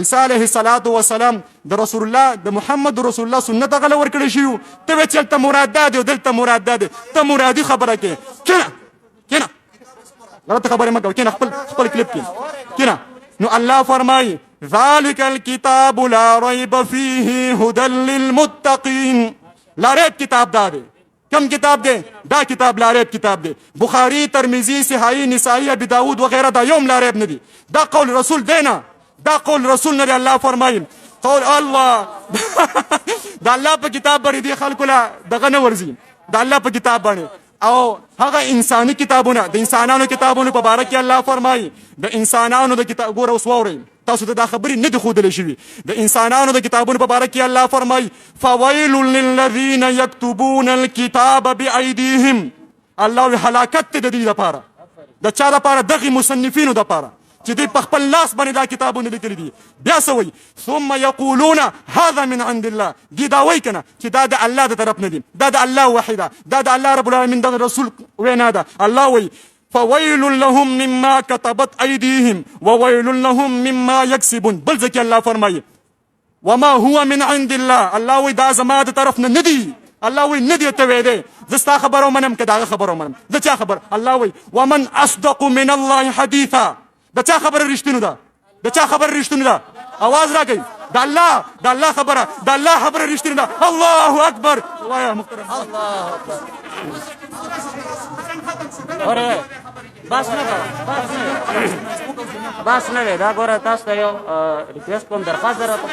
عیسی علیه السلام د رسول الله د محمد رسول الله سنت هغه ورکړی شي؟ ته وایې چې هلته مراد دا دی او دلته مراد دا دی. ته مرادي خبره کوې. کینه غلطه خبرې مه کوه. کینه خپل کلیپ کې کینه. نو الله فرمایي ذلك الكتاب لا ريب فيه هدى للمتقين. لا ریب کتاب دا دی. کم کتاب دی؟ دا کتاب لا ریب کتاب دی. بخاری، ترمذی، صحیح، نسائی، ابي داود وغیرہ دا یوم لا ریب نه دي. دا قول رسول دی نه، دا قول رسول نه دی. الله فرمایي قول الله دا الله په کتاب باندې دی خلکو لا دغه نه ورځي. دا الله په کتاب باندې او هغه انساني کتابونه، د انسانانو کتابونو په باره کې الله فرمایي د انسانانو د کتاب. ګوره اوس واورئ، تاسو ته دا خبرې نه دي ښودلې شوي. د انسانانو د کتابونو په باره کې الله فرمایي فویل للذین یکتبون الکتاب بأیدیهم. الله وی هلاکت دی د دې لپاره. د چا لپاره؟ دغې مصنفینو لپاره چې دوی په خپل لاس باندې دا کتابونه لیکلي دي. بیا څه وایي؟ ثم یقولون هذا من عند الله. دوی دا وایي که نه چې دا د الله د طرف نه دي، دا د الله وحی ده، دا د الله رب العالمین دغه رسول وینا ده. الله وایي فویل لهم مما كتبت ایدیهم وویل لهم مما یکسبون. بل ځکه الله فرمایي وما هو من عند الله. الله وایي دا زما د طرف نه دي. الله وایي نه دي ته ویې دی. زه ستا خبره ومنم که د هغه خبره ومنم. د چا خبره؟ الله وایي ومن اصدق من الله حدیثا. د چا خبره رښتینې ده؟ د چا خبره رښتینې ده؟ اواز راکړئ. د الله خبره، د الله خبره رښتینې ده. الله اکبر. وایه محترم الله اکبر. اوره بس نه دی. دا ګوره تاسو ته یو ریکویسټ کوم، درخواست درته.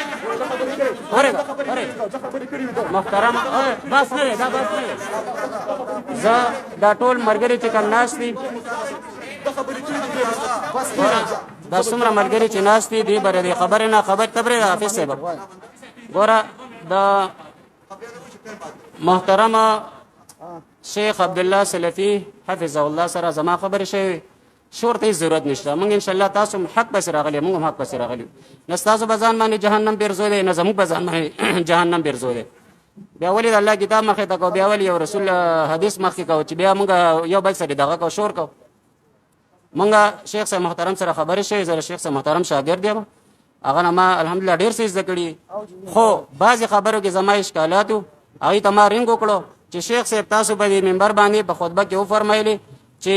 محترم بس نه دی، دا بس نه دی. زه دا ټول ملګري چې کوم ناست دي، دا څومره ملګري چې ناست دي، دوی به د خبرې نه خبر تبرې حافظ صاحب. ګوره د محترم شیخ عبدالله سلفي حفظه الله سره زما خبرې شوي، شور ته هېڅ ضرورت نشته. موږ انشاءالله تاسو حق پسې راغلي، موږ هم حق پسې راغلي. نه ستاسو به ځان باندې جهنم بیرزو دی، نه زموږ به ځان باندې جهنم بیرزو دی. بیا ولې د الله کتاب مخې ته کوو، بیا ولې یو رسول حدیث مخکې کوو چې بیا موږ یو بل سره دغه کوو، شور کوو. موږ شیخ صاحب محترم سره خبرې شوي، زه د شیخ صاحب محترم شاګرد یم. هغه نه ما الحمدلله ډېر څه زده کړي، خو بعضې خبرو کې زما اشکالات وو، هغې ته ما رینګ وکړو چې شیخ صاحب تاسو په دې منبر باندې په خطبه کې وفرمایلي چې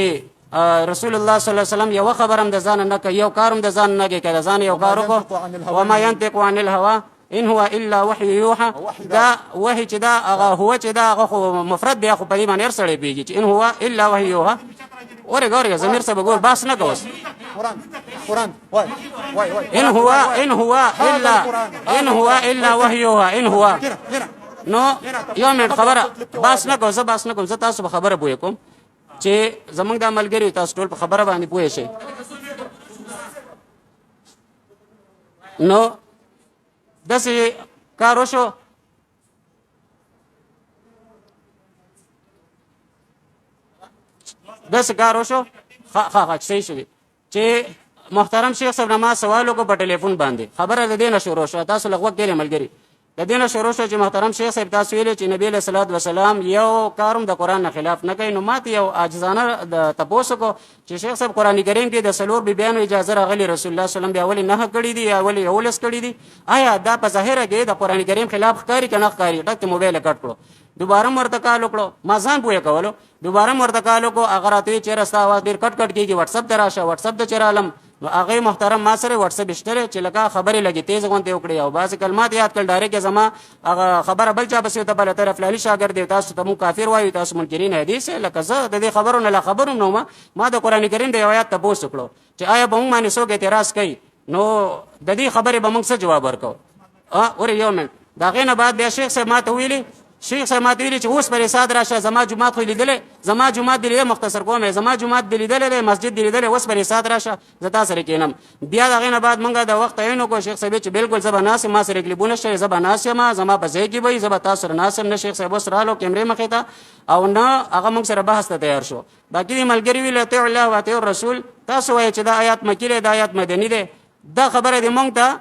رسول الله صلی الله علیه وسلم یو خبر هم د ځان نه کوي، یو کار هم د ځان نه کوي، که د ځان یو کار وکړو وما ينطق عن الهوا ان هو الا وحی یوحى. دا وحی چې دا هغه هو چې دا هغه خو مفرد بیا خو په دې باندې هر سړی پوهېږي چې ان هو الا وحی یوحى. ورګه ضمیر صاحب ګور باس نه کوس. ان هو الا وحی یوحى. ان هو نو یو منټ خبره باس نه کوم، زه باس نه کوم، زه تاسو په خبره پوهې کوم چې زمونږ دا ملګري تاسو ټول په خبره باندې پوه شئ. نو داسې کار وشو صحیح شوي چې محترم شیخ صاحب نه ما سوال وکړو په ټلیفون باندې، خبره د دې نه شروع شوه. تاسو لږ وخت کېږئ ملګري، د دې نه شروع شو چې محترم شیخ صاحب تاسو ویلي چې نبی علیه الصلاة وسلام یو کار هم د قرآن نه خلاف نه کوي. نو ما ته یو عاجزانه تپوس وکړو چې شیخ صاحب قرآن کریم کې د څلور بیبیانو اجازه راغلي، رسول الله صلی الله علیه وسلم بیا ولې 9 کړي دي یا ولې 11 کړي دي؟ آیا دا په ظاهره کې د قرآن کریم خلاف ښکاري که نه ښکاري؟ ټک موبایل کټ کړو، دوباره م ورته کال وکړو، ما ځان پوهې کولو، دوباره م ورته کال وکړو، هغه راته وایي چېرې ستا اواز ډېر کټ کټ کېږي، وټسپ ته راشه. وټسپ ته چې رالم نو هغې محترم ما سره وټسپ شته چې لکه خبرې لږې تیز غوندې وکړې او بعضې کلمات یاد کړل، ډایرکټ زما هغه خبره بل چا پسې ورته بله طرف فلاني شاګرد دی، تاسو ته مونږ کافر وایو، تاسو منکرین حدیث یې. لکه زه د دې خبرو نه لا خبر هم نه وم، ما د قرآن کریم د یو آیات تپوس وکړو چې آیا به مونږ باندې څوک اعتراض کوي، نو د دې خبرې به مونږ څه جواب ورکوو. ورې یو منټ د هغې نه بعد بیا شیخ صاحب ما ته ویلي شیخ صاحب ماته ویلي چې اوس پرې سات راشه زما جومات خو لیدلی زما جومات دې لیدلی مختصر کوم زما جومات دې لیدلی دی مسجد دې لیدلی اوس پرې سات راشه زه تا سره کښېنم بیا د هغې نه بعد موږ د وخت تعین وکړو شیخ صاحب چې بلکل زه به ناست یم ما سره کلیپونه شته زه به ناست یم زما په ځای کې به زه به تاسو سره ناست یم نه شیخ صاحب اوس رالو کیمرې مخې ته او نه هغه موږ سره بحث ته تیار شو باقي دې ملګري ویل اطیعوا الله و اطیعوا الرسول تاسو وایئ چې دا آیات مکي دی دا آیات مدني دی دا خبره دې موږ ته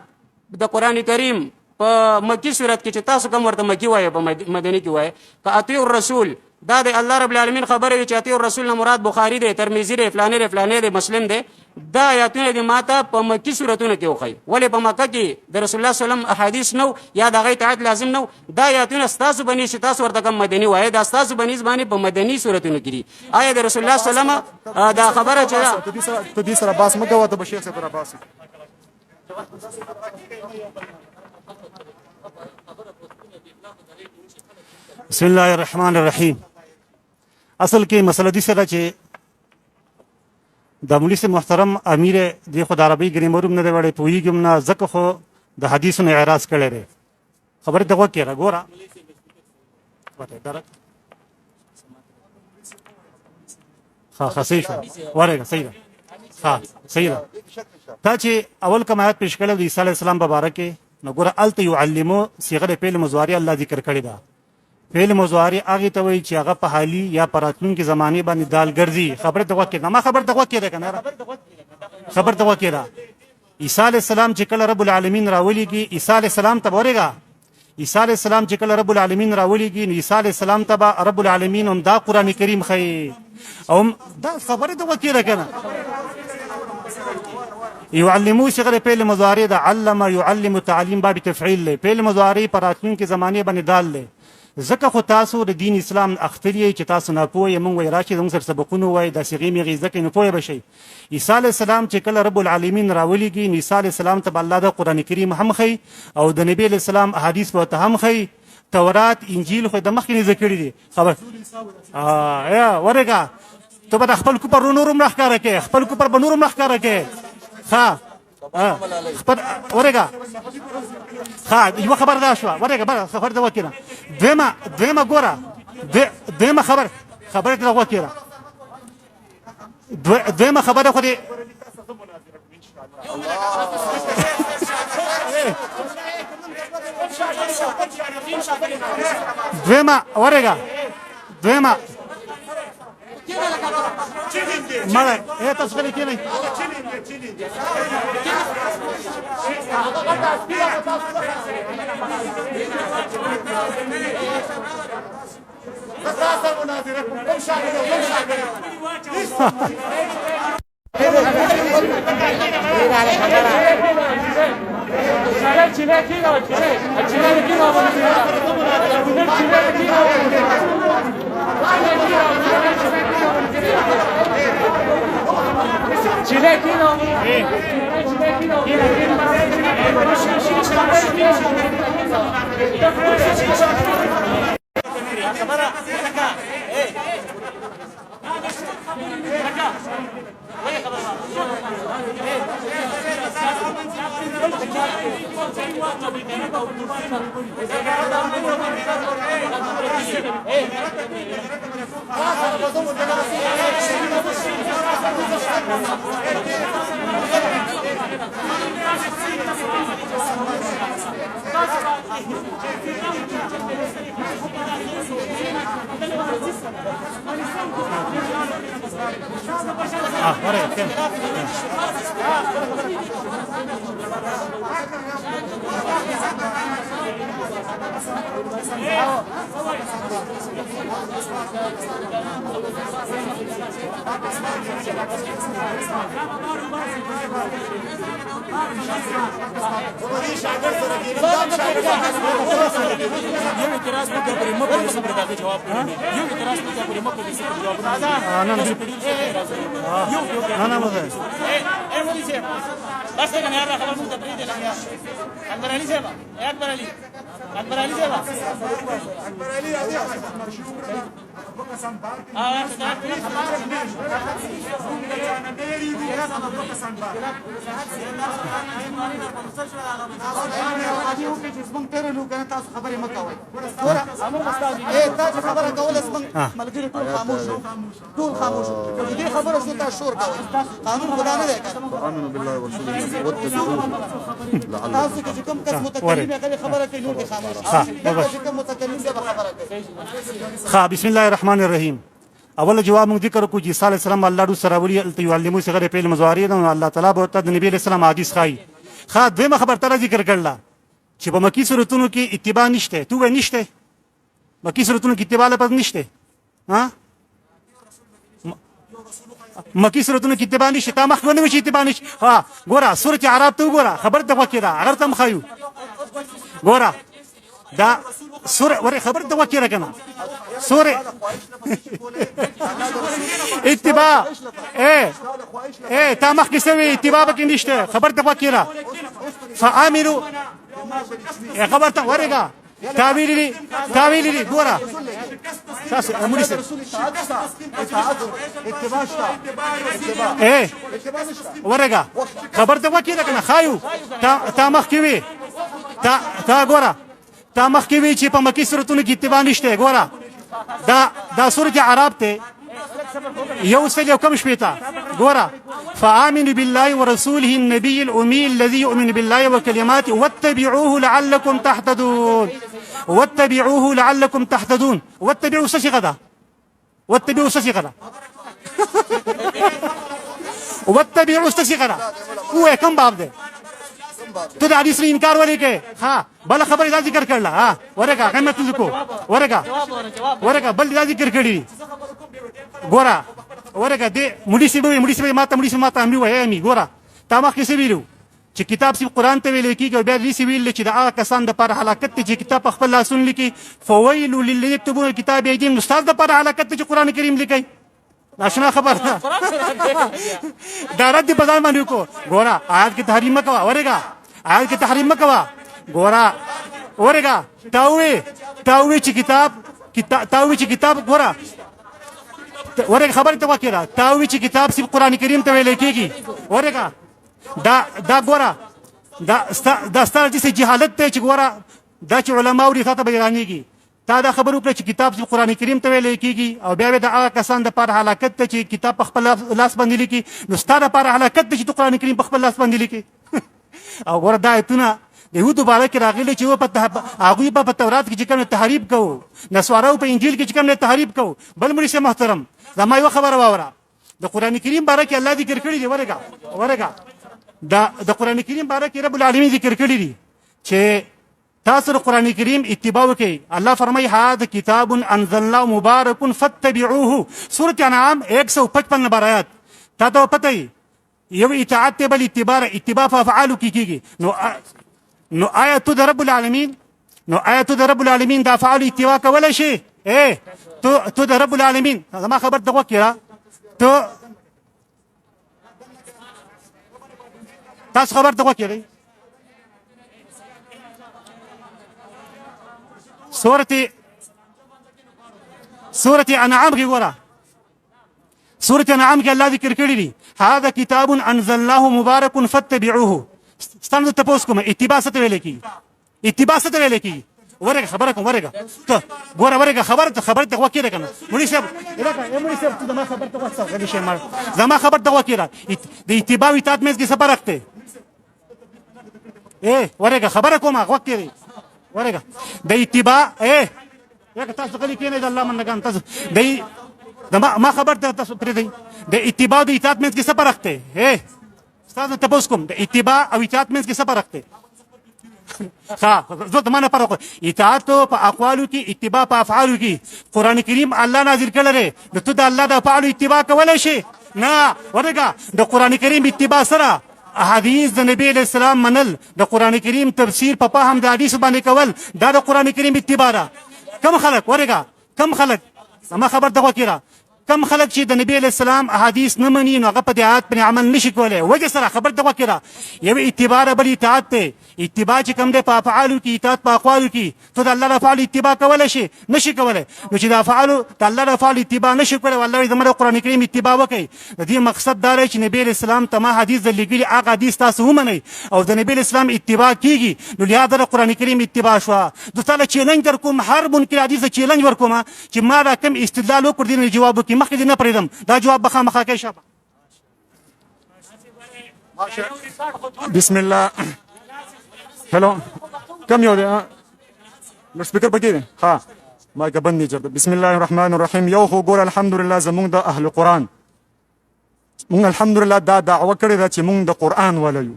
د قرآن کریم په مکی صورت کې چې تاسو کوم ورته مکی وایي په مدني کې وایي که اطیعوا الرسول دا د الله رب العالمین خبره وي چې اطیعوا الرسول نه مراد بخاري دی ترمذي دی فلانې دی مسلم دی دا آیاتونه دې ماته په مکی صورتونو کې وښایي ولې په مکه کې د رسول الله صلی الله علیه وسلم احادیث نو یا د هغې اطاعت لازم نو دا آیاتونه ستاسو بني چې تاسو ورته کوم مدني وایي دا ستاسو بنیز باندې په مدني صورتونو کې دي آیا د رسول الله صلی الله علیه وسلم دا خبره چې ته دې سره باس مه کوه ته به شیخ صاحب سره باس بسم الله الرحمن الرحیم اصل کې مسله دې سره چې د مولوي صاحب محترم امیر د خو د عربي ګرامر نه دی وړی پوهېږم نه ځکه خو د حدیثونو اعراض کړی دی خبرې ته غوږ کېږه ګوره ښه صحیح شوه ورېږه صحیح ده ښه صحیح ده تا چې اول کوم آیات پیش کړی د عیسی علیه السلام په باره کې نو ګوره هلته یعلمو صیغه د فعل مضارع الله ذکر کړې ده فعل مضارع هغې ته وایي چې هغه په حالي یا په راتلونکي زمانې باندې دال ګرځي خبرې ته غوږ کېږه ما خبر ته غوږ کېږه که نه خبر ته غوږ کېږه عیسی علیه السلام چې کله رب العالمین راولیږي عیسی علیه السلام ته به ورېږه عیسی علیه السلام چې کله رب العالمین راولیږي نو عیسی علیه السلام ته به رب العالمین هم دا قرآن کریم ښیي او دا خبرې ته غوږ کېږه که نه يعلمو صيغه فعل مضارع ده علم يعلم تعلیم باب تفعیل له فعل مضارع پر راتلونکي زمانه باندې دال له ځکه خو تاسو د دین اسلام اختری چې تاسو نه پوهې مونږ وایي راشي زموږ سره سبقونه وایي د صیغې میغې زده کوي نو پوهه به شئ عیسی علیه السلام چې کله رب العالمین راولیږي نو عیسی علیه السلام ته به الله د قرآن کریم هم ښیي او د نبي علیه السلام احادیث به ورته هم ښیي تورات انجیل خو د مخکې نه زده کړي دي خبر یا ورېږه ته به د خپل کوپر نور هم راښکاره کوې خپل کوپر به نور هم راښکاره کوې ها خبر ورګه ها یو خبر دا شو ورګه بل خبر دا وکړه دیمه ګوره دیمه خبر دا وکړه دیمه خبره خو دې دیمه ورګه دیمه مړه اې تاسو کله کې نه زمونږ تیرې لو کنه تاسو خبرې مه کوئ ګوره تاسو خبره کوله زمونږ ملګري ټول خاموش شو ټول خاموش شو د دې خبره شو تاسو شور کوئ قانون خدا نه دی آمنوا بالله ورسوله واتبعوه لعلكم تاسو چې کوم کس متکلم هغه خبره کوي نور دي خاموش چې کوم متکلم دی خبره کوي ها بسم الله الرحمن الرحیم اول جواب موږ ذکر کو چې صلی الله علیه وسلم الله دو سره ولي تعلمو صغیر په مزواری ده الله تعالی به ته نبی علیہ السلام حدیث خای خا دویمه خبر تر ذکر کړل چې په مکی سورتونو کې اتباع نشته تو به نشته مکی سورتونو کې اتباع لپاره نشته ها مکی سورتونو کې اتباع نشته تا مخ ونه شي اتباع نشته ها ګوره سورۃ اعراف ته ګوره خبر ته وکړه اگر تم خایو ګوره دا سورہ ور خبر ته وکړه کنه سورہ اتباع تا مخ کې سوي اتباع کې نشته خبر ته وکړه فآمنوا خبر ته ورګه تاویل دي ګوره تاسو امر سره اتباع شته ورګه خبر ته وکړه کنه خایو تا مخ کې وي تا ګوره تا مخ کې وی چې په مکی سورتونو کې اتباع نشته ګوره دا سورۃ اعراف ته یو سل یو کم شپیتا ګوره فآمنوا بالله ورسوله النبي الأمي الذي يؤمن بالله وكلماته واتبعوه لعلكم تهتدون واتبعوا سشغدا واتبعوا سشغدا هو کم باب ده تو د حدیث انکار ولې کې ها بل خبر دا ذکر کړل ها ورګه قیمت کو ورګه بل دا ذکر کړی ګورا ورګه دې مړي سی ماته امي وای امي ګورا تا ما کې سی ویلو چې کتاب سی قران ته ویل کېږي او بیا دې سی ویل چې دا کسان د پر هلاکت چې کتاب خپل لاسون لیکي فويل للذين يكتبون الكتاب بأيديهم استاد د پر هلاکت چې قران کریم لیکي ناشنا خبر دا رد په ځان باندې کو ګورا آیات کې تحریم مکوا ورګه آیات کې تحریم مکوا ګورا ورګه تاوي چې کتاب ګورا ورګه خبر ته وکړه تاوي چې کتاب سی قران کریم ته ویل کېږي ورګه دا ګورا دا ستاره چې جهالت ته چې ګورا دا چې علما وري ته بیانېږي تا دا خبر وکړه چې کتاب سی قران کریم ته ویل کېږي او بیا د هغه کسان د پر هلاکت ته چې کتاب په خپل لاس باندې لیکي نو ستاره پر هلاکت ته چې قران کریم په خپل لاس باندې لیکي او ګوره دا ایتونه د یهودو باره کې راغلي چې هغوی په تورات کې چې کوم تحریف کوو نسوارو په انجیل کې چې کوم تحریف کوو بل مړي شه محترم زما یو خبره واوره د قران کریم باره کې الله ذکر کړی دی ورګه د قران کریم باره کې رب العالمین ذکر کړی دی چې تاسو قران کریم اتباع وکړئ الله فرمایي هذا کتاب انزلناه مبارک فاتبعوه سورۃ انعام 155 نمبر آیات تا ته پته یو اطاعت ته بل اتباع په افعال کې کیږي نو آیت د رب العالمین د افعال اتباع کولای شي تو د رب العالمین ما خبر ته وکړه ته تاسو خبر ته وکړئ سورة انعام کې ګوره سورة انعام کې الله ذکر کړی دی هذا کتاب انزلناه مبارک فاتبعوه ستاسو ته پوس کوم اتباع څه ته ویل کی ورګه خبره کوم ورګه ته ګوره ورګه خبر ته وکړه کنه مولوی صاحب ته ما خبر ته وڅ غلی شي مال زما خبر ته وکړه د اتباع اطاعت مې څه فرق ته ورګه خبره کوم وکړه ورګه د اتباع یک تاسو غلی کینې د الله منګان تاسو ما خبر ته تاسو پرې دی د اتباع د اطاعت مې څه فرق ته تاسو ته پوس کوم د اتباع او اطاعت مې څه فرق ته زه د معنا فرق اطاعت په اقوالو کې اتباع په افعالو کې قران کریم الله نازل کړل نو ته د الله د افعالو اتباع کولای شي نه ورګه د قران کریم اتباع سره احادیث د نبی علیہ السلام منل د قران کریم تفسیر په فهم د حدیث باندې کول دا د قران کریم اتباع ده کم خلک ورګه کم خلک ما خبر ته وکړه کم خلک چې د نبی علیه السلام احادیث نه مني نو هغه په دې آیات باندې عمل نشي کولی وجه سره خبر ته وکړه یو اتباع بل اطاعت دی اتباع چې کوم دی په افعالو کې اطاعت په اقوالو کې ته د الله د افعالو اتباع کولی شي نشي کولی نو چې د افعالو د الله د افعالو اتباع نشي کولی والله وایي زما د قرآن کریم اتباع وکړئ د دې مقصد دا دی چې نبی علیه السلام ته ما حدیث در لېږلي هغه حدیث تاسو ومنئ او د نبی علیه السلام اتباع کېږي نو لهذا د قرآن کریم اتباع شوه زه تاله چیلنج در کوم هر منکر حدیث چیلنج ورکوم چې ما دا کوم استدلال وکړ دې نه جواب وکړي مخکې دې نه پرېږدم دا جواب به خامخا کوي شابه بسم الله هلو کم یو دی لوډ سپیکر پکې دی ها مایک بند دی چېرته بسم الله الرحمن الرحیم یو خو ګوره الحمدلله زمونږ د اهل قرآن مونږ الحمدلله دا دعوه کړې ده چې مونږ د قرآن ولایو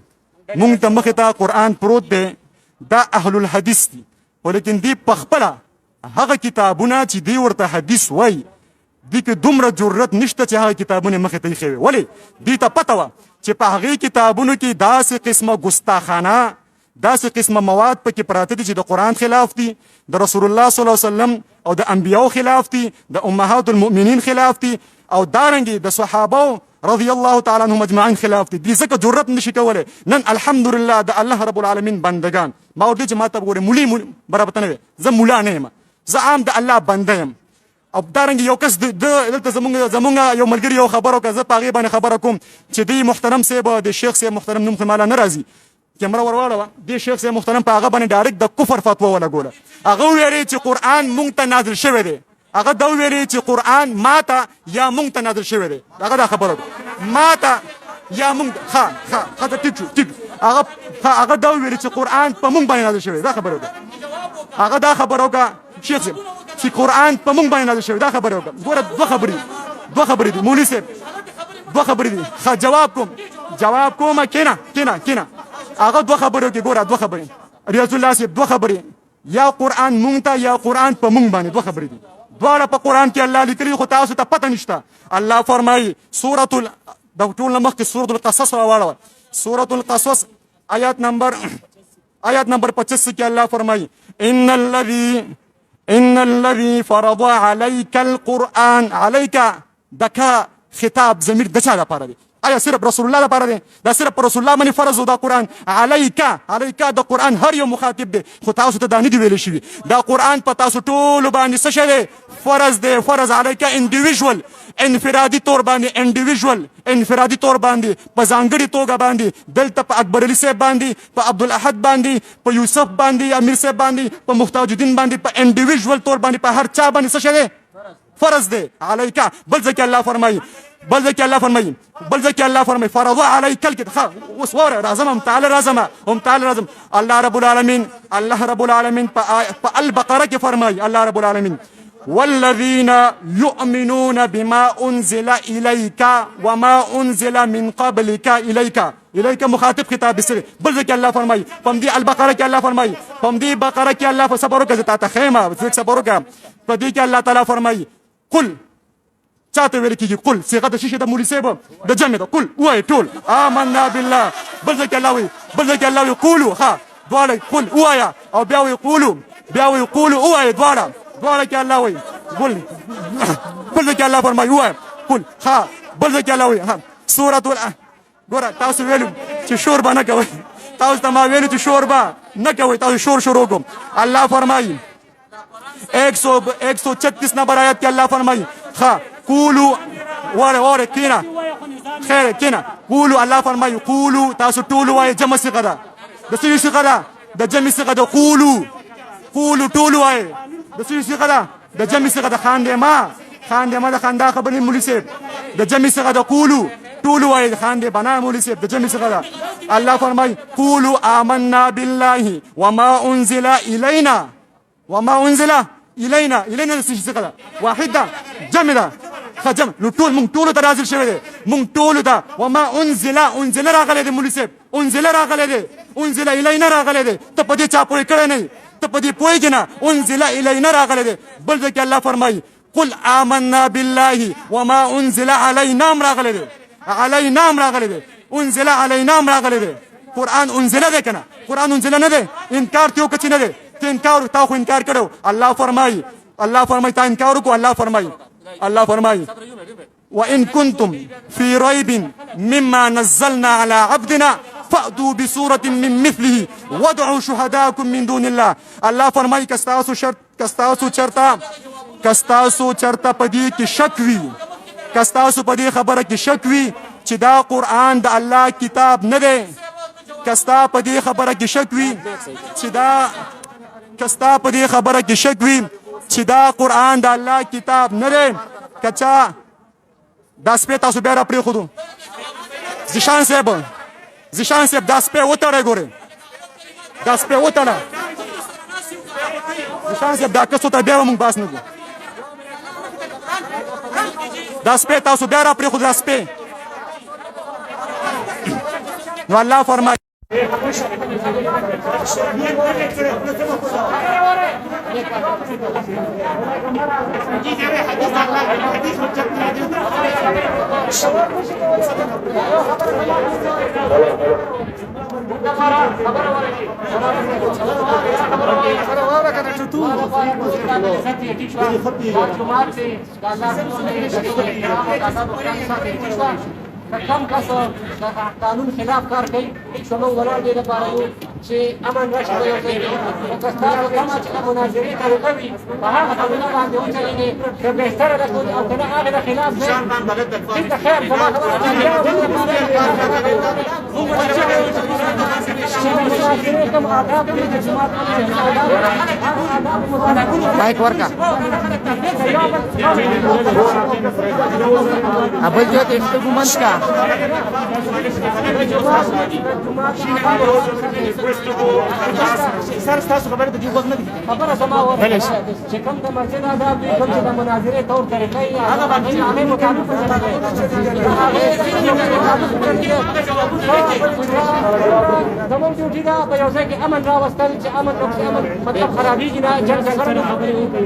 مونږ ته مخې ته قرآن پروت دی دا اهل الحدیث دي ولیکن دی په خپله هغه کتابونه چې دی ورته حدیث وایي دی کې دومره جرأت نشته چې هغه کتابونه مخې ته ایښې وي ولې دوی ته پته وه چې په هغې کتابونو کې داسې قسمه ګستاخانه داسې قسمه مواد پکې پراته دي چې د قرآن خلاف دي د رسول الله صلی الله علیه وسلم او د انبیاو خلاف دي د امهات المؤمنین خلاف دي او دارنګې د صحابو رضی الله تعالی عنهم اجمعین خلاف دي دي ځکه جرأت نشي کولی نن الحمدلله د الله رب العالمین بندگان ما ورته چې ما ته وګورې مولي برابر نه وي زه مولا نه یم زه عام د الله بنده یم او دارنګ یو کس دلته زمونږ یو ملګري یو خبره وکړه زه په هغې باندې خبره کوم چې دی محترم صاحب د شیخ صاحب محترم نوم خو ماله نه راځي کیمره ور واړوه دې شیخ صاحب محترم په هغه باندې ډایرکټ د کفر فتوا ولګوله هغه وویلې چې قرآن مونږ ته نازل شوی دی هغه دا وویلې چې قرآن ما ته یا مونږ ته نازل شوی دی هغه دا خبره ما ته یا مونږ ښه ټیک شو ټیک هغه دا وویلې چې قرآن په مونږ باندې نازل شوی دا خبره وکړه هغه دا خبره وکړه شیخ صاحب چې قرآن په مونږ باندې نازل شوی دا خبره وکړه ګوره دوه خبرې دي مولوي صاحب دوه خبرې دي ښه جواب کوم کېنه هغه دوه خبرې وکړي ګوره دوه خبرې ریاض الله صاحب دوه خبرې یا قرآن مونږ ته یا قرآن په مونږ باندې دوه خبرې دي دواړه په قرآن کې الله لیکلي خو تاسو ته پته نشته الله فرمایي د ټول نه مخکې سورة القصص راواړوه سورة القصص آیات نمبر 25 کې الله فرمایي ان الذي فرض عليك القرآن عليك دکا خطاب ضمیر د چا لپاره دی آیا صرف رسول الله لپاره دی دا صرف پر رسول الله باندې فرض و دا قرآن عليك د قرآن هر یو مخاطب دی خو تاسو ته دا نه دی ویلی شوي دا قرآن په تاسو ټولو باندې څه شی دی فرض دی فرض عليك انډیویژول انفرادي طور باندې په ځانګړي توګه باندې دلته په اکبر علي صاحب باندې په عبدالاحد باندې په یوسف باندې امیر صاحب باندې په محتاج الدین باندې په انډیویژول طور باندې په هر چا باندې څه شی دی فرض دی عليك بل ځکه الله فرمایي فرض عليك الكتاب اوس وره راځم هم تعالی راځم الله رب العالمین په البقره کې فرمایي الله رب العالمین والذين يؤمنون بما انزل اليك وما انزل من قبلك اليك مخاطب خطاب سره بل ځکه الله فرمایي په دې البقره کې الله فرمایي الله صبر وکړه ته خیمه صبر وکړه په دې کې الله تعالی فرمایي قل چاته ویل کېږي قل صيغه د شیشه د مولوي صاحب د جمع ده قل وایي ټول آمنا بالله بل ځکه الله وایي قولوا دواړه قل ووایه او بیا وایي قولوا ووایه دواړه کې الله وایي قل بل ځکه الله فرمایي ووایه قل بل ځکه الله وایي سورة ګوره تاسو ویلو چې شور به نه کوئ تاسو ته ما ویلو چې شور به نه کوئ تاسو شروع کوم الله فرمایي 136 نمبر آیت کې الله فرمایي قولوا وره کینا خیر کینا قولوا الله فرمایي قولوا تاسو ټول وایي جمع صيغه ده د څه صيغه ده د جمع صيغه ده قولوا ټول وایي د څه صيغه ده د جمع صيغه ده خاندې ما د خندا خبرې مولوي صاحب د جمع صيغه ده قولوا ټول وایي خاندې بنا مولوي صاحب د جمع صيغه ده الله فرمایي قولوا آمنا بالله وما انزل الينا د څه صيغه ده واحده جمع ده خجم نو ټول مونږ ټولو ته نازل شوی دی مونږ ټولو ته وما انزل راغلی دی مولوي صاحب انزل الینا راغلی دی ته په دې چا پوهې کړی نه ته په دې پوهېږې نه انزل الینا راغلی دی بل ځای کې الله فرمایي قل آمنا بالله وما انزل علینا هم راغلی دی انزل علینا هم راغلی دی قرآن انزله دی که نه قرآن انزله نه دی انکار ته وکړه چې نه دی ته انکار تا خو انکار کړو الله فرمایي تا انکار وکړو الله فرمایي الله فرمایي وإن كنتم في ريب مما نزلنا على عبدنا فأتوا بسورة من مثله وادعوا شهداءكم من دون الله. الله فرمایي کستاسو چرته پدې کې شک وي، کستاسو پدې خبره کې شک وي چې دا قرآن د الله کتاب نه دی، کستا پدې خبره کې شک وي چې دا قرآن د الله کتاب نه دی، کچا دا سپی تاسو بیا را پرېښودو. زیشان صاحب دا سپی وتړی، ګورې دا سپی وتړه. زیشان صاحب دا کسو ته بیا به مونږ باس نه کړو. دا سپی تاسو بیا را پرېښودو، دا سپی. نو الله فرمایي کم کس د قانون خلاف کار کوي څنګه ولاړ دی لپاره چې امن راشي په یو ځای کې او که تاسو کومه چې مناظرې طریقه وي په هغه طریقه باندې وچلېږي که بهتره ده او که نه هغه د خلاف دی ټیک خیر زما خبره کوم آداب دي د جماعت مایک ورکا ابل جو ته ګمنس کا سر تاسو خبره د دې وخت نه دي خبره سما وره چې کوم د مسجد آداب دي کوم د مناظرې تور طریقې هغه باندې هغه مطابق زموږ ډیوټي دا په یو ځای کې امن راوستل چې امن مطلب خرابېږي نه جنګ څنګه خبرې وکړي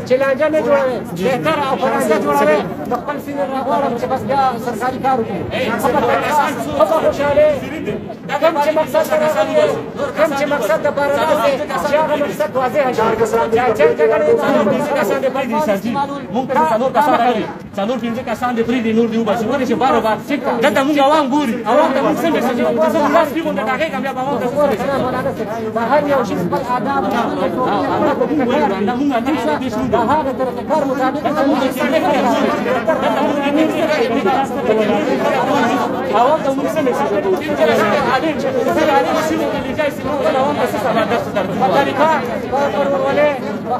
چې لانجه نه جوړوي بهتره او فرانسه جوړوي د خپل سینې راغواړم چې بس بیا سرکاري کار وکړي خبره خوشحالي کوم چې مقصد د بارناس دی چې هغه مقصد واضح شي چې جګړې کسان دې پرې دي سرجي مونږ ته څلور کسان راغلي څلور پنځه کسان دې پرې دي نور دی وباسي ولې چې بارو بار دلته مونږ عوام ګوري عوام ته مونږ څنګه چې زه لاس کې مونږ دغه کامیاب عوام ته ګوري دا هر یو شي خپل آداب مونږ دا هغه طریقه کار مطابق عوام ته مونږ څنګه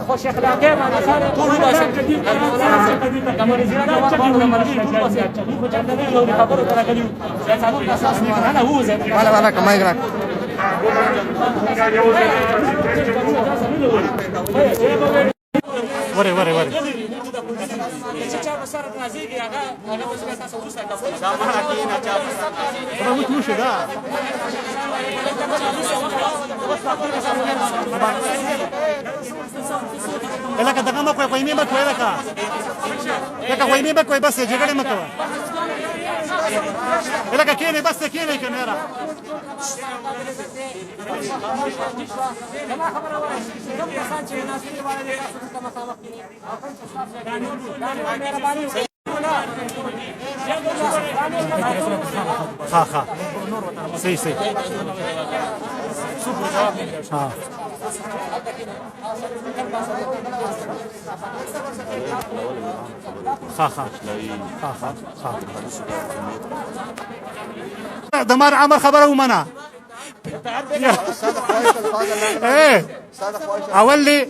خوش اخلاقی باندې سره ټول باسه کمر زیاده خبرو راغلی څلور اساس نه انا هو زه والا کمای ګرا وره چې چا سره نازيږي هغه وسه تاسو وسه تاسو دا ما کې نه چا په مو شو دا لکه دغه ما کوی مې ما کوی لکه کوی مې ما کوی بس جګړه ما کوي لکه کېنه بس کېنه کمره کما خبره وره کوم کسان چې ناسي والے تاسو ته مسابقه کوي او کوم څه ها صحیح ها دمار عمر خبره ومنه اول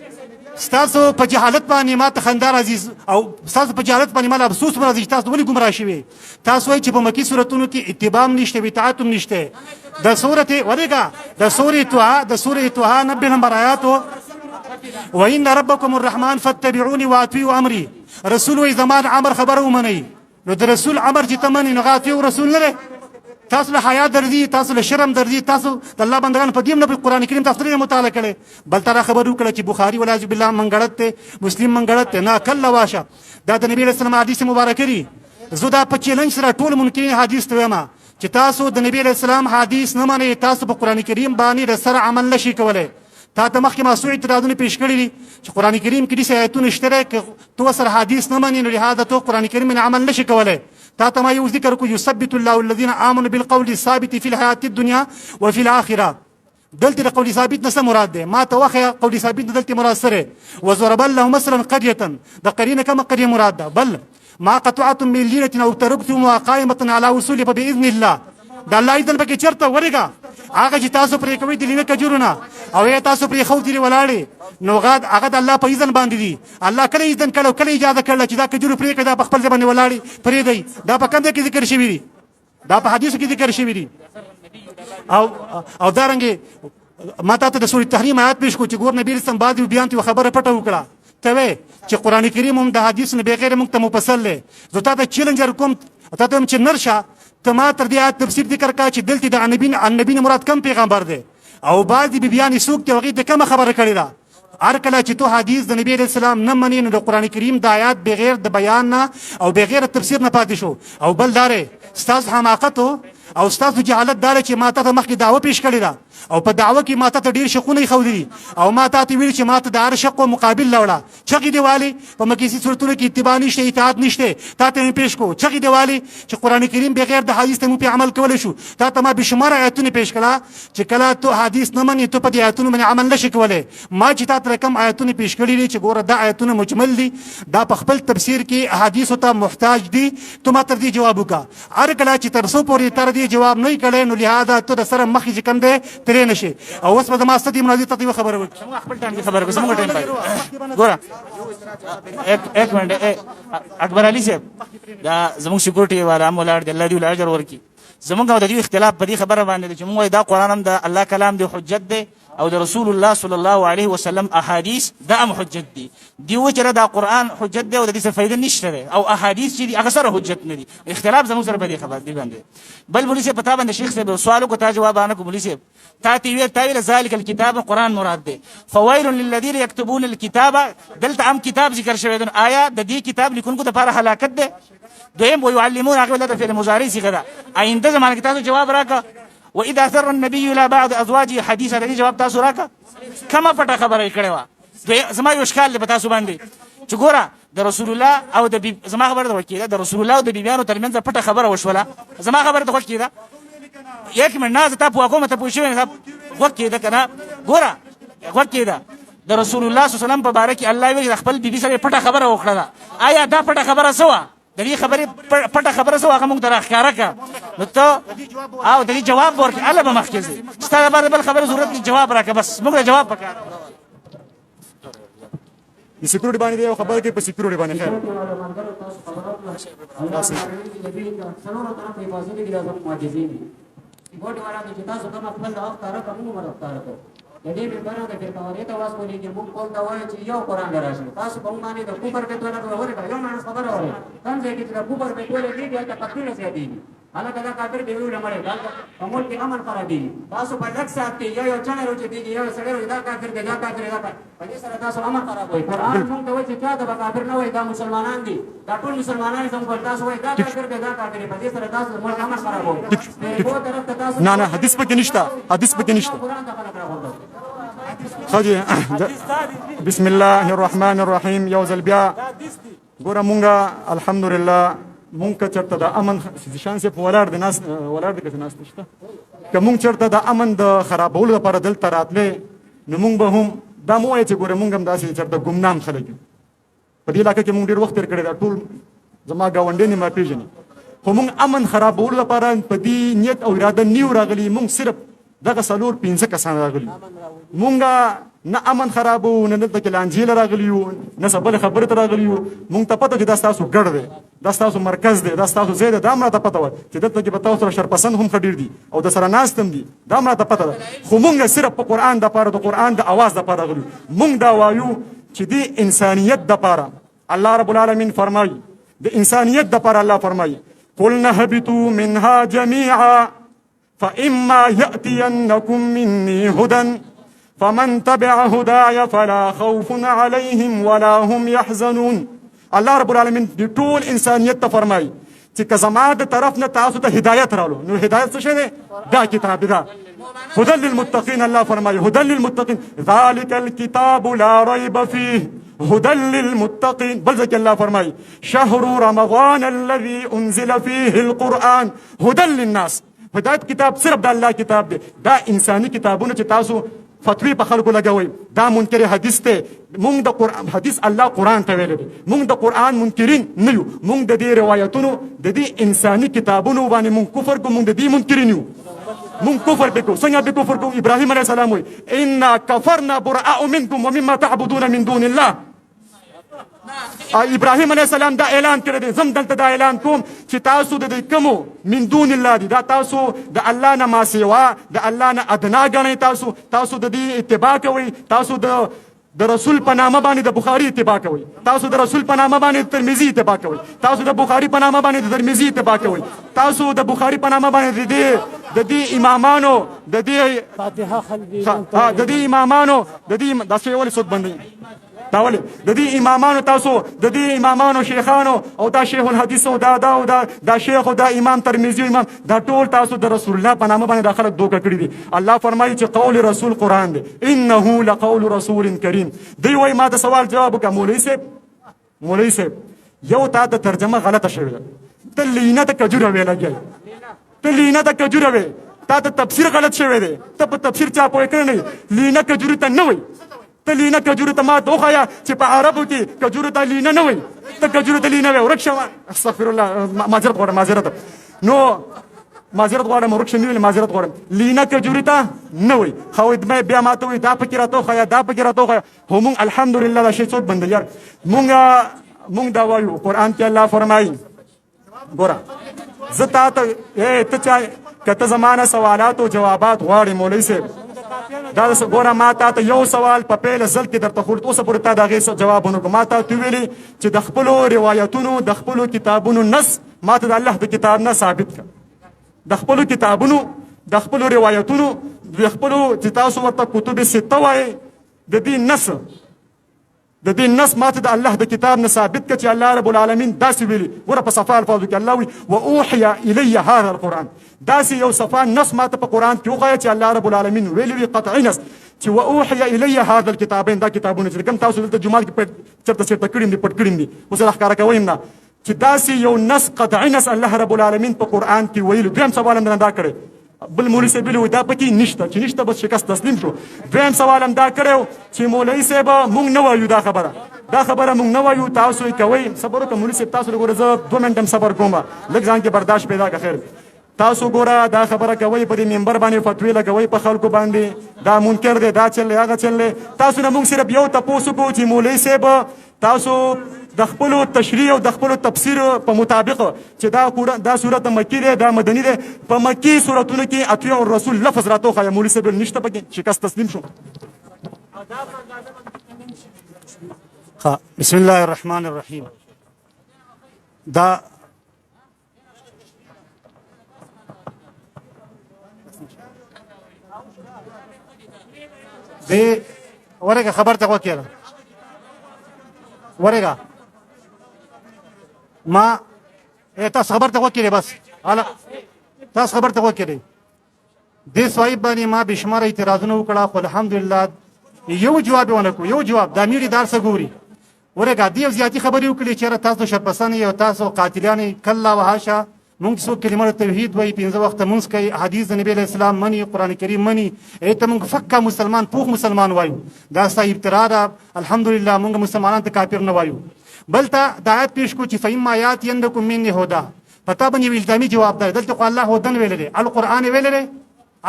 ستاسو په جهالت باندې ما ته خندار عزیز او ستاسو په جهالت باندې ما افسوس راځي تاسو ولې ګمراه شوي تاسو وایي چې په مکی سورتونو کې اتباع نشته اطاعت نشته د سورته ورګه د سورې توها 90 نمبر آیاتو وان ربکم الرحمن فاتبعوني واطيعوا امري رسول وي زمان عمر خبره ومني نو د رسول عمر چې تمني نغاتي رسول نه تاسو له حیا درځي تاسو له شرم درځي تاسو د الله بندگان په دې نه په قران کریم تاسو لري مطالعه کړي بل تر خبرو کړه چې بخاری ولا عزب بالله منګړت ته مسلم منګړت ته نه کله واشه دا د نبی رسول الله حدیث مبارک لري زه دا په چیلنج سره ټول ممکن حدیث ته وایم چې تاسو د نبی رسول الله حدیث نه مانی تاسو په قران کریم باندې سره عمل نشي کولای تا ته مخکې ما څو اعتراضونه پیش کړي دي چې قرآن کریم کې داسې آیتونه شته که تو سره حدیث نه منې نو لهذا تو قرآن کریم نه عمل نشي کولی. تا ته ما یو ذکر کو یثبت الله الذین آمنوا بالقول الثابت فی الحیات الدنیا وفي الاخره. دلته د قول ثابت نه څه مراد دی؟ ما ته وخیه قول ثابت نه دلته مراد سره وضرب الله مثلا قريه د قرینه کومه قريه مراد ده؟ بل ما قطعتم من لينة او تركتموها قائمه على وصول فباذن الله. د الله اذن پکې چرته ورګه هغه چې تاسو پرې کوي د لینه کجورونه او یا تاسو پرې خو دي ولاړې نو هغه د الله په اذن باندې دي. الله کله اذن کړو کله اجازه کړل چې دا کجور پرې کړه دا په خپل ځبانه ولاړې پرې دی. دا په کنده کې ذکر شوی دی، دا په حدیثو کې ذکر شوی دی. او دارنګه ما ته د سورې تحریم آیات پیش کو چې ګور نبی رسول بعد بیان ته خبره پټه وکړه ته وې چې قران کریم هم د حدیث نه بغیر موږ ته مفصل دی. زه ته چیلنجر کوم ته ته چې نرشه ته ما تر دې آیات تفسیر ذکر کا چې دلته د نبی مراد کم پیغمبر دی او بعض بیان سوق ته وغي د کوم خبره کړی دا. هر کله چې تو حدیث د نبی رسول الله نه منې نو د قران کریم د آیات بغیر د بیان نه او بغیر تفسیر نه پاتې شو. او بل داره استاد حماقت او استاد جهالت داره چې ما ته مخکې دعوه پیش کړی دا او په دعوه کې ما ته ډیر شقونه خودي او ما ته ویل چې ما ته د هر شقو مقابل لوړه چغې دیواله په مکیسي صورتونو کې اتباع نشته اطاعت نشته. تا ته پیش کو چغې دیواله چې قران کریم بغیر د حدیث ته په عمل کول شو. تا ته ما بشمار آیاتونه پیش کړه چې کله تو حدیث نه منې ته په دې آیاتونو باندې عمل نشې کولای. ما چې تا ته کم آیاتونه پیش کړي دي چې ګوره دا آیاتونه مجمل دي دا په خپل تفسیر کې احادیث ته محتاج دي ته ما تر دې جواب وکړه. هر کله چې تر څو پورې تر دې جواب نه کړي نو لهدا ته سره مخې چې کم دی ترې نشي. او اوس به ما ستې مناظر ته خبره وکړم خپل ټایم خبره کوم څنګه ټایم پای ګوره ایک منټ اکبر علي صاحب دا زموږ سکیورټي والا مولا د الله دی اجر ورکی. زموږ او د دې اختلاف په دې خبره باندې چې موږ دا قران هم د الله کلام دی حجت دی او د رسول الله صلی الله علیه وسلم احادیث دا هم حجت دي. دی و چې دا قران حجت دی او د دې څه فائدہ نشته او احادیث چې دي هغه سره حجت نه دي. اختلاف زموږ سره په دې خبره دی باندې. بل مولوی صاحب پتا باندې شیخ صاحب سوالو کو ته جواب انکو مولوی صاحب تاویل ذلك الكتاب قرآن مراد دی. فويل للذين يكتبون الكتاب دلته عام کتاب ذکر شوی دی. آیا د دې کتاب لیکونکو لپاره هلاکت ده؟ دویم ويعلمون هغه ولته فعل مضارع صيغه ده. آینده زمانه کې تاسو جواب راکا واذا ثر النبي الى بعض ازواجه حديثا دې جواب تاسو راکا کما پټه خبره کړې وا. زما یو اشکال به تاسو باندې چې ګوره د رسول الله او د زما خبره ده وکیله د رسول الله او د بیبيانو ترمنځ پټه خبره وشوله. زما خبره ته خوښ کیده یک من ناز ته په کومه ته پوښښ نه وکړه ده کنه. ګوره وکړه د رسول الله صلی الله علیه وسلم په باره کې الله وی خپل بیبي سره پټه خبره وکړه. آیا دا پټه خبره سوا د دې خبره پټه خبره سوا هغه موږ ته راخاره کا نو ته او د دې جواب ورکړه الله به مخکې زی ستاسو باندې بل خبره ضرورت نه جواب راکړه بس موږ جواب وکړو. د سکیورټي باندې یو خبره کې په سکیورټي باندې خیر ګوډ والا د تاسو کوم خپل د وخت تر کومه مرسته کوي د دې په اړه د فرقاوري ته واسو لري چې موږ کول دا وایي چې یو قران دراشي تاسو په باندې د کوپر په توګه ورته یو مانس خبره وایي کوم ځای کې د کوپر په توګه دې ته پکې نه دي حالا کدا کافر دی ویل مړ دا کومول کې امن پر دی تاسو په لک ساتي یو چانه روچ دی یو سره دا کافر دی دا کافر دی په دې سره تاسو امن خراب وي. قران موږ ته وایي چې دا کافر نه وایي دا مسلمانان دي دا ټول مسلمانان څنګه ورته تاسو وایي دا کافر دی دا کافر دی په دې سره تاسو موږ امن خراب وي. په طرف ته تاسو نه حدیث پکې نشته حدیث پکې نشته. قران ته خلک راغونډه خدي بسم الله الرحمن الرحيم يوزل بیا ګوره مونږه الحمدلله مونږ چرته د امن شان سه په ولر د ناس ولر د کس ناس نشته که مونږ چرته د امن د خرابولو لپاره دلته راتلې نو مونږ به هم دا مو چې ګوره مونږ هم داسې چرته ګمنام خلک په دې علاقه کې مونږ ډیر وخت تیر کړی دا ټول زما گاونډي نه ما پیژني خو مونږ امن خرابولو لپاره په دې نیت او اراده نیو راغلي. مونږ صرف دغه څلور پنځه کسان راغلي مونږه نه امن خرابو نه دلته کې لانجیل راغلی یو نه څه بل خبره راغلی یو. مونږ ته پته چې دا تاسو ګډ دی دا تاسو مرکز دی دا تاسو زیاده دا مړه ته پته و چې دلته کې به تاسو سره شرپسند هم خډیر دي او د سره ناستم دي دا مړه ته پته ده. خو مونږ صرف په قران د پاره د قران د आवाज د پاره غلو مونږ دا وایو چې د انسانیت د پاره الله رب العالمین فرمایي د انسانیت د پاره الله فرمایي قلنا هبطوا منها جميعا فإما يأتينكم مني هدى فمن تبع هداي فلا خوف عليهم ولا هم يحزنون. الله رب العالمین د ټول انسانیت ته فرمایي چې که زما د طرف نه تاسو ته هدایت رالو نو هدایت څه شی دی؟ دا کتاب دا هدى للمتقين الله فرمایي هدى للمتقين ذلك الكتاب لا ريب فيه هدى للمتقين بل ذلك الله فرمایي شهر رمضان الذي انزل فيه القرآن هدى للناس هدایت کتاب صرف د الله کتاب دی دا انساني کتابونه چې تاسو فتوی په خلکو لګوي دا منکر حدیث ته مونږ د قرآن حدیث الله قرآن ته ویل دي مونږ د قرآن منکرین نه یو مونږ د دې روایتونو د دې انساني کتابونو باندې مونږ کفر کوو مونږ د دې منکرین یو مونږ کفر وکړو څنګه به کفر کوو ابراهیم علیه السلام وایي انا كفرنا براء منكم ومما تعبدون من دون الله ابراهیم علیه السلام دا اعلان کړی دی زم دلته دا اعلان کوم چې تاسو د دې کومو من دون الله دي دا تاسو د الله نه ما سوا د الله نه ادنا ګڼئ تاسو د دې اتباع کوئ تاسو د رسول په نامه باندې د بخاري اتباع کوئ تاسو د رسول په نامه باندې د ترمذي اتباع کوئ تاسو د بخاري په نامه باندې د ترمذي اتباع کوئ تاسو د بخاري په نامه باندې د دې امامانو د دې فاتحه خلدي د دې امامانو د دې دا څه ولې صوت بندوي دا ولې د دې امامانو تاسو د دې امامانو شیخانو او دا شیخ الحدیث او دا شیخ او دا امام ترمذی امام دا ټول تاسو د رسول الله په نامه باندې دا خلک دوکه کړي دي الله فرمایي چې قول رسول قرآن دی انه لقول رسول کریم دی وایي ما د سوال جواب وکړه مولوي صاحب یو تا ته ترجمه غلطه شوې ده ته لینه ته کجوره وې لګیا ته لینه ته کجوره وې تا ته تفسیر غلط شوی دی ته په تفسیر چا پوه کړی نه لینه کجوري ته نه وایي ته لینه کجوري ته ما ته وښایه چې په عربو کې کجوري ته لینه نه وایي ته کجوري ته لینه وایي ورک شه استغفر الله معذرت غواړم نو معذرت غواړم ورک شه نه ویل معذرت غواړم لینه کجوري ته نه وایي خو بیا ما ته وایي دا پکې راته وښایه دا پکې راته وښایه خو مونږ الحمدلله دا شی څوک بندوي یار مونږ دا وایو قرآن کې الله فرمایي ګوره زه تا ته ته چا که ته زما نه سوالات او جوابات غواړې مولوي صاحب دا ګوره ما تا ته یو سوال په پیل ځل کې درته خورد اوسه پورې تا د هغې جواب ونه کړو ما تا ته ویلي چې د خپلو روایتونو د خپلو کتابونو نص ما ته د الله د کتاب نه ثابت کړه د خپلو کتابونو د خپلو روایتونو د خپلو چې تاسو ورته کتب سته وایئ د دې نص ما ته د الله د کتاب نه ثابت کړه چې الله رب العالمین داسې ویلي ګوره په صفا الفاظو کې الله وایي واوحي الی هذا القرآن داسې یو صفا نص ما ته په قرآن کې وښایه چې الله رب العالمین ویلي وي قطعي نص چې واوحي الی هذا الکتابین دا کتابونه چې کوم تاسو دلته جومات کې چېرته کړي دي پټ کړي دي اوس یې ښکاره کوم نه چې داسې یو نص قطعي نص الله رب العالمین په قرآن کې ویلي دویم سوال هم دا کړی بل مولوي صاحب ویلي دا پکې نشته چې نشته بس شکست تسلیم شو دویم سوال هم دا کړی چې مولوي صاحب مونږ نه وایو دا خبره مونږ نه وایو تاسو یې کوئ صبر وکړه مولوي صاحب تاسو ګوره زه 2 منټه هم صبر کوم لږ ځان کې برداشت پیدا کړه خیر تاسو ګوره دا خبره کوئ په دې منبر باندې فتوی لګوئ په خلکو باندې دا منکر دی دا چل دی هغه چل دی تاسو نه مونږ صرف یو تپوس وکړو چې مولوي صاحب تاسو د خپلو تشریح او د خپلو تفسیر په مطابق چې دا صورت مکی دی دا مدني دی په مکی صورتونو کې اطیعوا الرسول لفظ راته وښایه مولوي صاحب نشته پکې شکست تسلیم شو بسم الله الرحمن الرحیم دا ورګه خبر ته وکړه ورګه ما تاسو خبر ته وکړه بس تاسو خبر ته وکړه د سوای باندې ما بشمار اعتراضونه وکړه خو الحمدلله یو جواب ونه کو یو جواب د امیر دار سګوري ورګه دی زیاتی خبرې وکړي چې تاسو شرپسنه یو تاسو قاتلان کله وهاشه مونږ څو کلمه توحید وایي 15 وخت مونږ کوي حدیث نبی علیہ السلام منی قران کریم منی ایته مونږ فقہ مسلمان پوخ مسلمان وایو دا ستا ابتراء ده الحمدلله مونږ مسلمانان ته کافر نه وایو بل ته د آیت پیش کو چې فإما آیات یندکم من هدا پتا باندې الزامي جواب ده دلته الله هدن ویل دي القرآن ویل دي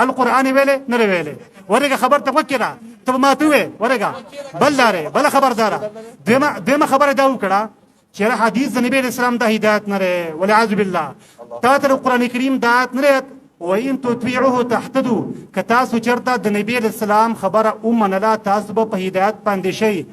القرآن ویل نه ویل ورګه خبر ته وکړه ته ما ته وې ورګه بل خبردار دمه خبره دا وکړه چې حدیث د نبی اسلام د هدایت نه لري ولعاذ بالله تا ته قرآن کریم د آیت نه لري وان تطيعوه تهتدوا کتاسو چرته د نبی اسلام خبره ومنله تاسو په هدایت باندې شي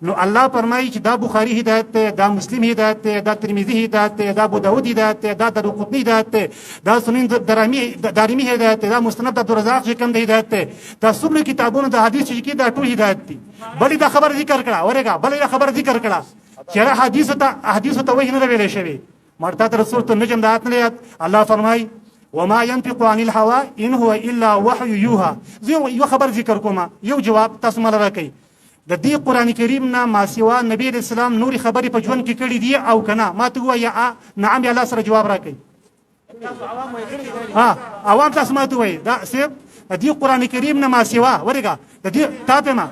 نو الله فرمایي چې دا بخاری هدایت ته دا مسلم هدایت ته دا ترمذی هدایت ته دا ابو داود هدایت ته دا دارقطنی هدایت ته دا سنن دارمی هدایت ته دا مستند عبدالرزاق چې کوم هدایت ته دا څومره کتابونه د حدیث چې دا ټول هدایت دي بلې دا خبر ذکر کړه ورګه بلې خبر ذکر کړه چې حدیث ته وحی نه ویل شوی مرته رسول ته نجم دات نه الله فرمای وما ينطق عن الهوى ان هو الا وحي يوحى. یو خبر ذکر کوم، یو جواب تاسو مل راکئ. د دې قران کریم نه ما سوا نبی اسلام نوري خبرې په ژوند کې کړې دي او کنه؟ ما ته وایي نعم یا لا سره جواب راکئ. عوام تاسو ما ته وایي دا سیب د دې قران کریم نه ما سوا ورګه د دې تاسو ما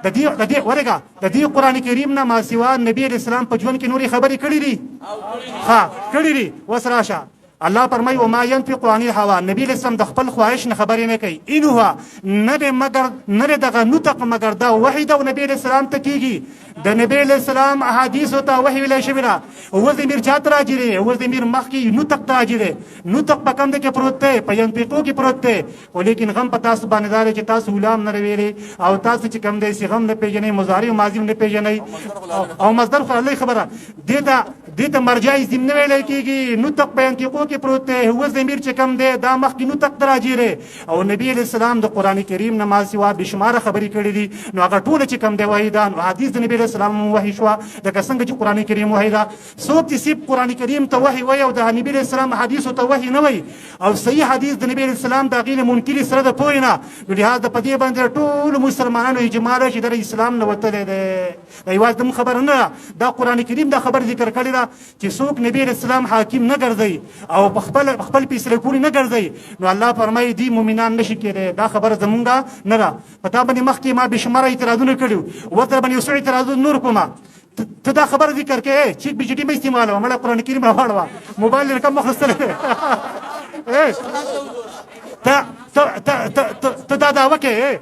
د دې ورګه د دې قران کریم نه ما سوا نبی اسلام په ژوند کې نوري خبرې کړې دي. کړې دي. وسراشه الله فرمای او ما ينفق عن الهوى، نبی اسلام د خپل خواهش نه خبرې نه کوي. انه نه دغه نطق مگر دا وحی دا نبی اسلام ته کیږي. د نبی اسلام احادیث ته وحی ویل شوی دا او زمیر چات راځي دی او زمیر مخ کې نطق راځي دی. نطق په کوم کې پروت دی؟ په ينفقو کې پروت دی. ولیکن غم په تاسو باندې دار چې تاسو غلام نه ویلي او تاسو چې کوم دی غم نه پیژنې، مضارع او ماضی نه پیژنې او مصدر خو الله خبره دته مرجع زم نه ویل کیږي. نطق په ينفقو کې پروت دی او زمیر چې کوم دی دا مخ کې نطق راځي دی. او نبی اسلام د قران کریم نه ما سوا بشمار خبرې کړې دي. نو هغه ټول چې کوم دی وایي دا حدیث د نبی اسلام وحی شو د څنګه چې قران کریم وحی دا څوک چې سیب قران کریم ته وحی وایي او د نبی اسلام حدیث ته وحی نه وایي او صحیح حدیث د نبی اسلام د غیر منکر سره د پوینه نو لهدا په دې باندې ټول مسلمانانو اجماع لري چې د اسلام نه وته ده. دا یوازې د خبر نه دا قران کریم دا خبر ذکر کړی دا چې څوک نبی اسلام حاکم نه ګرځي او خپل فیصله کوي نه ګرځي نو الله فرمایي دي مؤمنان نشي کېدای. دا خبر زمونږه نه ده. پتا باندې مخکې ما بشمار اعتراضونه کړو وتر باندې وسع اعتراض نور کومه ته دا خبر ذکر کې چې بي جي ټي مې استعمالوه مړه قران کریم راوړوا موبایل رقم مخستل ته دا دا وکه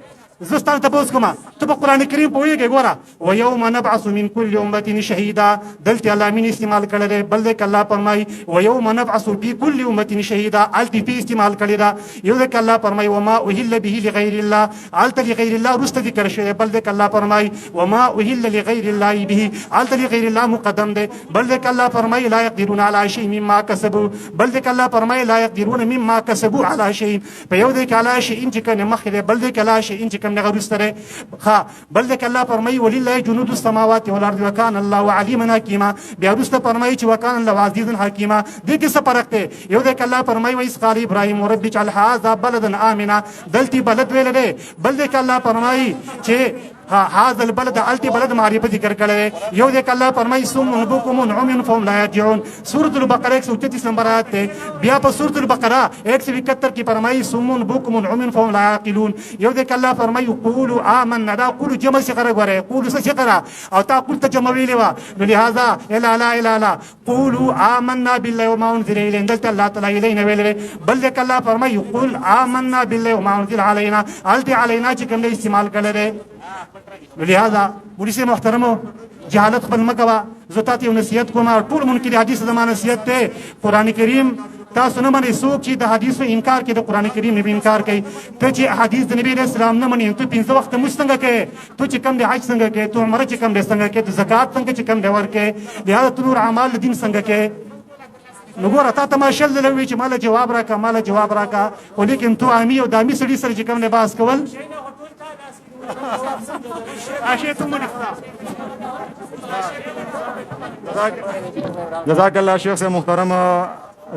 زستان تاسو کومه ته په قران کریم پوهیږئ. ګوره و یوم نبعث من كل امه شهیدا دلته الله من استعمال کړل بل دې الله فرمای و یوم نبعث في كل امه شهیدا التی په استعمال کړی دا یو دې الله فرمای و ما اهل به لغیر الله الت لغیر الله رست ذکر شوی بل دې الله فرمای و ما اهل لغیر الله به الت لغیر الله مقدم دې بل دې الله فرمای لا يقدرون على شيء مما كسبوا بل دې الله فرمای لا يقدرون مما كسبوا على شيء په یو دې على شيء چې کنه مخ دې بل دې على شيء چې نه غرستره بل دک الله فرمای ولله جنود السماوات والارض وكان الله عليما حكيما. بیا رسته فرمای چې وکانه الله عزیز حکیما. دې کې څه فرق دی؟ یو دک الله فرمای و اسقال ابراهيم رب اجعل هذا بلدا امنا دلتی بلد ویل دی. بل دک الله فرمای چې هذا البلد التي بلد معرفه ذکر کړي. یو دک الله فرمای ثم بكم عمي فهم لا يرجعون. سوره البقره 133 نمبر آیت ته. بیا په سوره البقره 171 کې فرمای ثم بكم عمي فهم لا يعقلون. یو دک الله فرمای قولوا آمنا دا قولوا جمع څخه غره قولوا څه څخه او تا قول ته جمع ویلې وا نو لهذا الا لا اله الا قولوا آمنا بالله وما انزل الينا دلته الله تعالی الینا ویلې. بل دک الله فرمای قول آمنا بالله وما انزل علينا التي علينا چې کوم استعمال کړي. لهذا پولیس محترمو جهالت خپل مکوا زتات یو نصیحت کوم ټول منکر حدیث زمانه نصیحت ته قران کریم تاسو نه باندې څوک چې د حدیثو انکار کوي د قران کریم نه انکار کوي. ته چې حدیث د نبی اسلام نه منې ته 5 وخت مستنګ کوي ته چې کم د حج څنګه کوي ته عمره چې کم د څنګه کوي ته زکات څنګه چې کم د ورکه لهدا ته نور اعمال دین څنګه کوي. نو ګوره تا ته ما شل لوي چې مال جواب راکا مال جواب راکا ولیکن تو امي او دامي سړي سره چې کم لباس کول اشي ته مونږ جزاک الله شیخ صاحب محترم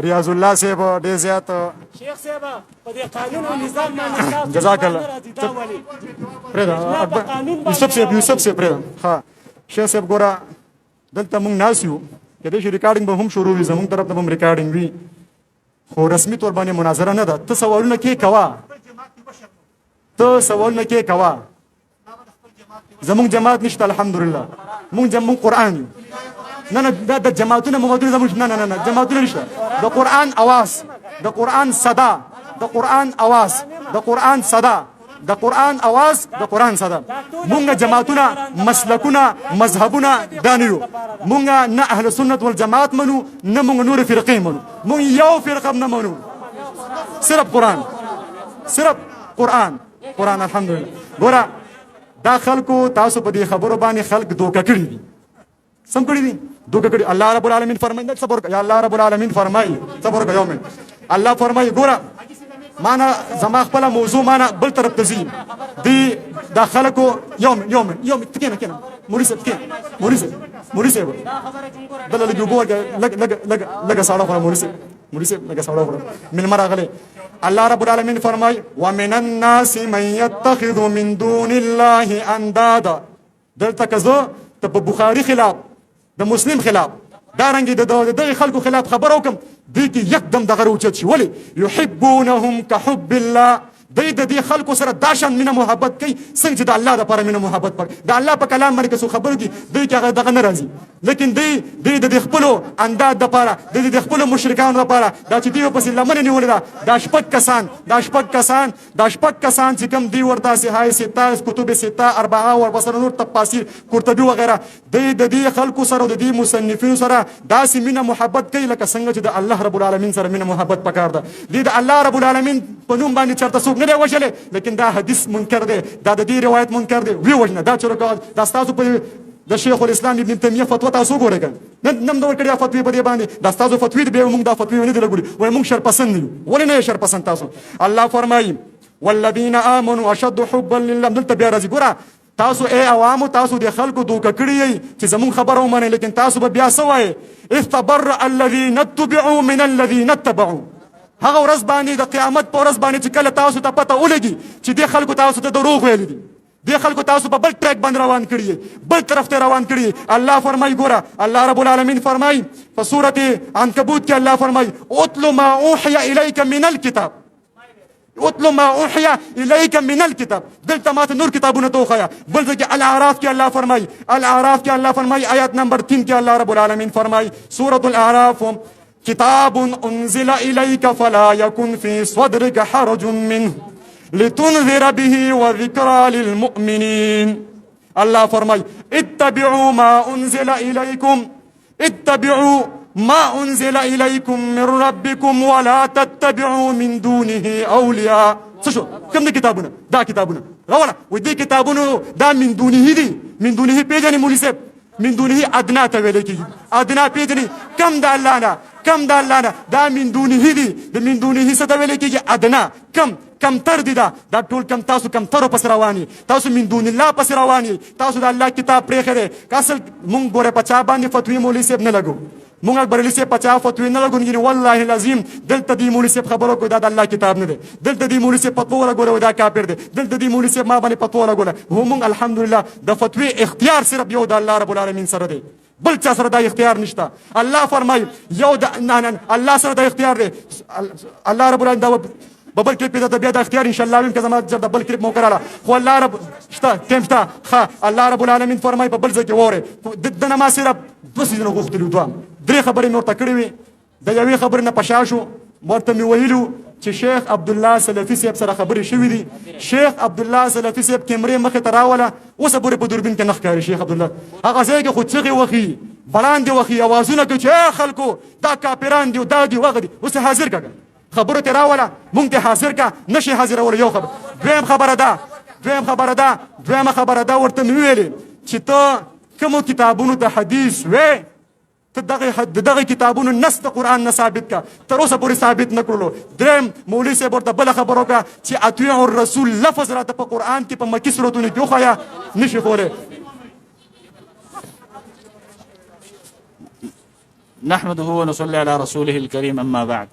ریاض الله صاحب ډیر زیات شیخ صاحب په دې قانون او نظام باندې جزاک الله یوسف صاحب ها شیخ صاحب ګوره دلته مونږ ناس یو کله چې ریکارډینګ به هم شروع وي زموږ طرف ته هم ریکارډینګ وي خو رسمي تور باندې مناظره نه ده. ته سوالونه کې کوا زموږ جماعت نشته الحمدلله مونږ قرآن نه د جماعتونه موضوع زموږ نه جماعتونه نشته. د قرآن اواز د قرآن صدا د قرآن اواز د قرآن صدا د قرآن اواز د قرآن صدا. مونږ جماعتونه مسلکونه مذهبونه دانیو مونږ نه اهل سنت والجماعت منو نه مونږ نور فرقې منو. مونږ یو فرقه نه منو صرف قرآن الحمدلله. ګوره دا خلکو تاسو په دې خبرو باندې خلک دوکه کړی دي. سم کړی دي دوکه کړی. الله رب العالمین فرمایي صبر یا الله رب العالمین فرمایي صبر کوي یوم الله فرمایي ګوره معنا زما خپل موضوع معنا بل طرف ته ځي دی دا خلکو یوم تکینه موريس دل لګي ګور لګ ساړه خو موريس مولوی صاحب لکه سوړه وکړه ملمه راغلی الله رب العالمین فرمای ومن الناس من يتخذ من دون الله اندادا دلته که زه ته په بخاري خلاف د مسلم خلاف دارنګې د دغه خلکو خلاف خبره وکړم دوی کې یکدم دغه راوچت شي ولې یحبونهم کحب الله دوی د دې خلکو سره دا شان مینه محبت کوي څنګه چې د الله دپاره مینه محبت کوي د الله په کلام باندې که څوک خبرې دي دوی کې هغه دغه نه راځي لیکن دوی د خپلو انداد دپاره د خپلو مشرکانو دپاره دا چې دوی ورپسې لمنې نیولې ده دا شپږ کسان چې کوم دوی ورته صحای سته کتب سته اربعه ورپسې نور تفاسیر قرطبي وغیره دوی د دې خلکو سره او د دې مصنفینو سره داسې مینه محبت کوي لکه څنګه چې د الله رب العالمین سره مینه محبت پکار ده دوی د الله رب العالمین په نوم باندې چېرته څوک نه دی وژلی لیکن دا حدیث منکر دی دا د دې روایت منکر دی ویې وژنه دا چې دا ستاسو په د شیخ الاسلام ابن تیمیه فتوا تاسو وګورئ که نن د ورکړې فتوی په دې باندې دا ستاسو فتوی دی بیا موږ دا فتوی نه دي لګولي وایي موږ شرپسند یو ولې نه یې شرپسند تاسو الله فرمایي والذین آمنوا اشد حبا لله دلته بیا راځي ګوره تاسو ای عوامو تاسو د خلکو دوکه کړي یئ چې زمونږ خبره ومنئ لیکن تاسو به بیا څه وایئ اذ تبرأ الذین اتبعوا من الذین اتبعوا هغه ورځ باندې د قیامت په ورځ باندې چې کله تاسو ته پته ولګي چې دې خلکو تاسو ته دروغ ویلي دي دې خلکو تاسو په بل ټریک باندې روان کړي بل طرف ته روان کړي الله فرمایي ګوره الله رب العالمین فرمایي په سورة عنکبوت کې الله فرمایي اتل ما اوحي الیک من الکتاب اتل ما اوحي الیک من الکتاب دلته ماته نور کتابونه ته وښیه بل ځای کې الاعراف کې الله فرمایي آیات نمبر 3 کې الله رب العالمین فرمایي سورة الاعراف كتاب أنزل إليك فلا يكن في صدرك حرج منه لتنذر به وذكرى للمؤمنين الله فرمای اتبعوا ما أنزل إليكم من ربكم ولا تتبعوا من دونه أولياء شو كم كتابنا دا كتابنا غولا ودي كتابنا دا من دونه دي من دونه بيجاني موليسب من دونه أدنى تولكي أدنى بيجاني كم دا الله دا من دونه دي من دونه ستولكي أدنى کم تر دي دا ټول کم تاسو کم تر پس رواني تاسو من دون الله پس رواني تاسو د الله کتاب پرې خره کاسل مونږ ګوره پچا باندې فتوی مولوی صاحب نه لګو مونږ برلی صاحب پچا فتوی نه لګو والله العظیم دلته دی مولوی صاحب خبرو کو دا د الله کتاب نه دی دلته دی مولوی صاحب فتوا ولا ګوره دا کافر دی دلته دی مولوی صاحب ما باندې فتوا ولا ګوره مونږ الحمدلله د فتوی اختیار صرف یو د الله رب العالمین سره دی بل چا سره دا اختیار نشته الله فرمای یو د الله سره دا اختیار دی الله رب العالمین دا ببل کلیپ دا بیا د اختیار ان شاء الله ویم که زما د بل کلیپ مو کراله خو الله رب شته ټیم شته الله رب العالمین فرمای په بل ځای کې وره د نه ما صرف دوه سيزونه غوښتلي دوه درې خبرې مې ورته کړې وې د یوې خبرې نه پشا شو ورته مې ویلو چې شیخ عبدالله سلفي صاحب سره خبرې شوې دي شیخ عبدالله سلفي صاحب کیمرې مخې ته راوله اوسه پورې په دوربین کې نه ښکاري شیخ عبدالله هغه ځای کې خو چغې وخي بړاندې وخي اوازونه کوي چې ای خلکو دا کاپران دي دا دي وغه دي اوس حاضر کړه خبرو ته راوله مونږ ته حاضر کا نشي حاضرول یو خبر دویم خبره ده ورته مې ویلې چې ته کومو کتابونو ته حدیث وې ته دغه کتابونو نص د قرآن نه ثابت کا تر اوسه پورې ثابت نه کړلو دریم مولوي صاحب ورته بله خبره وکړه چې اطیعوا الرسول لفظ راته په قرآن کې په مکي سورتونو کې وښایه نشي کولی نحمده ونصلي على رسوله الكريم اما بعد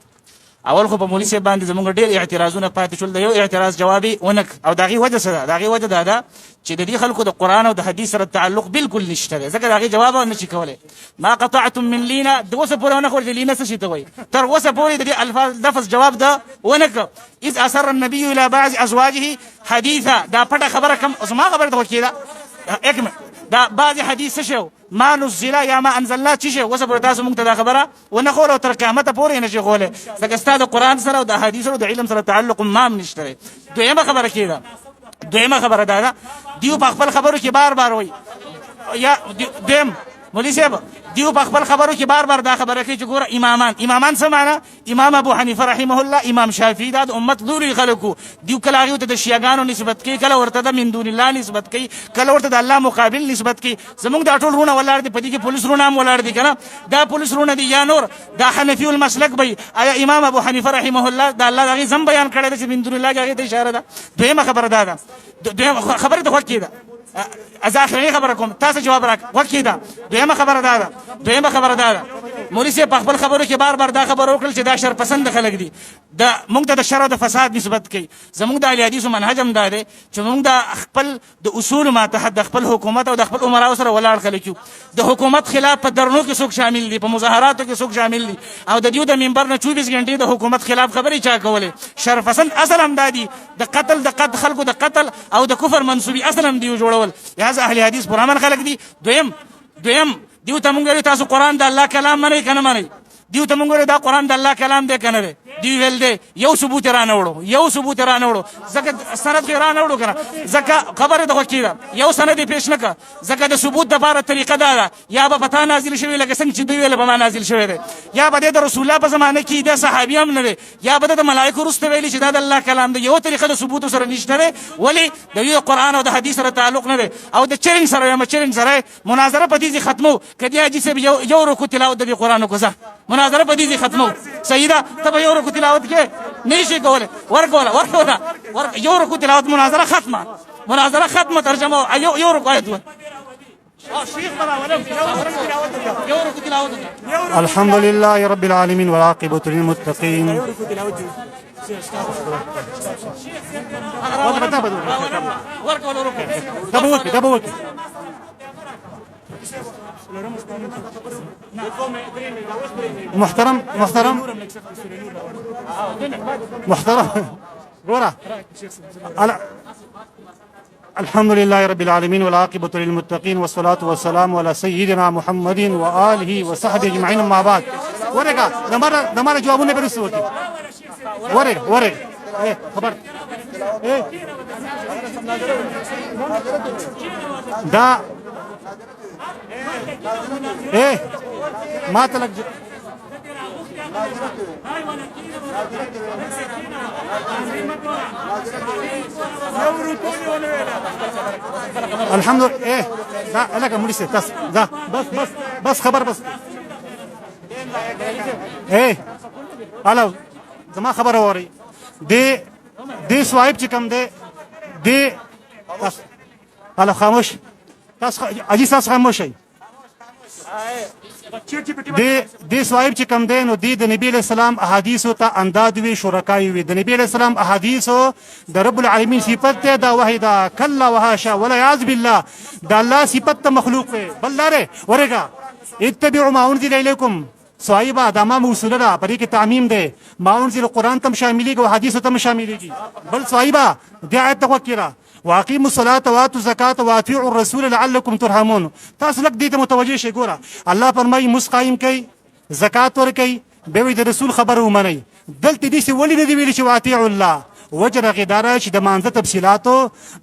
اول خو په مولوي صاحب باندې زموږ ډېر اعتراضونه پاتې شول د یو اعتراض جوابي ونک او د هغې وجه څه ده د هغې وجه دا ده چې د دې خلکو د قرآن او د حدیث سره تعلق بالکل نشته دی ځکه د هغې جواب نه شي کولی ما قطعتم من لینا د اوسه پورې ونه خوري چې لینا څه شي ته وایي تر اوسه پورې د دې لفظ جواب ده ونه کړ اذ اثر النبي الى بعض ازواجه حدیثا دا پټه خبره کم اوس ما خبره ته وکړه اکمل دا بعض حدیث څه شو ما نزل یا ما انزلنا چې شو اوسه پورې تاسو مونږ ته دا خبره ونه خور او تر قیامت پورې نه شي کولی ځکه ستا د قرآن سره او د حدیث سره او د علم سره تعلق مام نشته دی دویمه خبره دا ده دیو په خپل خبرو کې بار بار وایي یا دیم مولوي صاحب دیو په خپل خبرو کې بار بار دا خبره کوي چې ګوره ایمان څه معنا امام ابو حنیفه رحمه الله امام شافعي دا د امت لوري خلکو دیو کله هغې ته د شیعګانو نسبت کوي کله ورته د من دون الله نسبت کوي کله ورته د الله مقابل نسبت کوي زموږ دا ټول رونه ولاړ دي په دې کې پولیس رونه هم ولاړ دي که نه دا پولیس رونه دي یا نور دا حنفي المسلک به آیا امام ابو حنیفه رحمه الله د الله د هغې ذم بیان کړی ده چې من دون الله هغې ته اشاره ده دویمه خبره دا ده خبرې ته غوږ کېږده از آخرین خبره کوم تاسو جواب راک وکیدا دویمه خبره ده مولوی صاحب په خپل خبرو کې بار بار دا خبره وکړل چې دا شر پسند خلک دي دا موږ ته د شر او د فساد نسبت کوي زموږ د اهل حدیثو منهج هم دا دی چې موږ د خپل د اصول ماتحت د خپل حکومت او د خپل امراو سره ولاړ خلک یو د حکومت خلاف په درنو کې څوک شامل دي په مظاهراتو کې څوک شامل دي او د دیو د منبر نه 24 غنټې د حکومت خلاف خبرې چا کولې شر پسند اصل هم دادي د قتل د قتل خلکو د قتل او د کفر منسوبي اصل هم دی جوړول لہذا اهل حدیث پرامن خلک دي دویم دیو ته مونږ تاسو قران د الله کلام منئ کنه منئ دیو ته مونږ دا قران د الله کلام دی کنه دی دی ویل دی یو ثبوت را نه وړو ځکه سند را نه وړو کنه ځکه خبره د وکیل یو سند پیش نه کا ځکه د ثبوت د لپاره طریقه دا یا به پتا نازل شوی لکه څنګه چې دوی ویل به ما نازل شوی دی یا به د رسول الله په زمانه کې د صحابي هم نه یا به د ملائکه رسته ویل چې دا د الله کلام دی یو طریقه د ثبوت سره نشته دی ولی د یو قران او د حدیث سره تعلق نه دی او د چیلنج سره مناظره په دې ختمو کدی حدیث یو رکو تلاوت د قران کو ځه مناظره په دې ختمو سیدا ته یو رکو تلاوت کې نشي کوله ورکوله یو رکو تلاوت مناظره ختمه ترجمه یو رکو آیت الحمد لله رب العالمين والعاقبة للمتقين محترم غورا الحمد لله رب العالمين والعاقبة للمتقين والصلاة والسلام على سيدنا محمد وآله وصحبه أجمعين مع بعض ورقة نمارة جوابونه برسو ورقة خبر دا ما تلك الحمد لله دا لك مولسه دا بس خبر بس الو زما خبر اوري دي سوايب چې کوم دي الو خاموش تاسو اجي تاسو خاموش شئ دي سوايب چې کوم دي نو د نبی له سلام احادیث ته انداز وی شرکای وی د نبی له سلام احادیث د رب العالمین صفت ته دا وحیدا کلا وحاشا ولا یعذ بالله د الله صفت مخلوق وی بل لاره ورګه اتبعوا ما انزل الیکم صایبا دا ما موصوله ده پرې کې تعمیم ده ما انزل قرآن تم شاملېږي او حدیث تم شاملېږي بل صایبا دې آیت ته وکړه واقیموا الصلاة واتوا الزکاة واطیعوا الرسول لعلکم ترحمون تاسو لک دې ته متوجه شئ ګوره الله فرمایي مسقایم کوي زکات ورکوي به وي د رسول خبره ومنئ دلته دې څه ولې نه دي ویلي چې واطیعوا الله وجه غداره چې د مانزه تفصيلاتو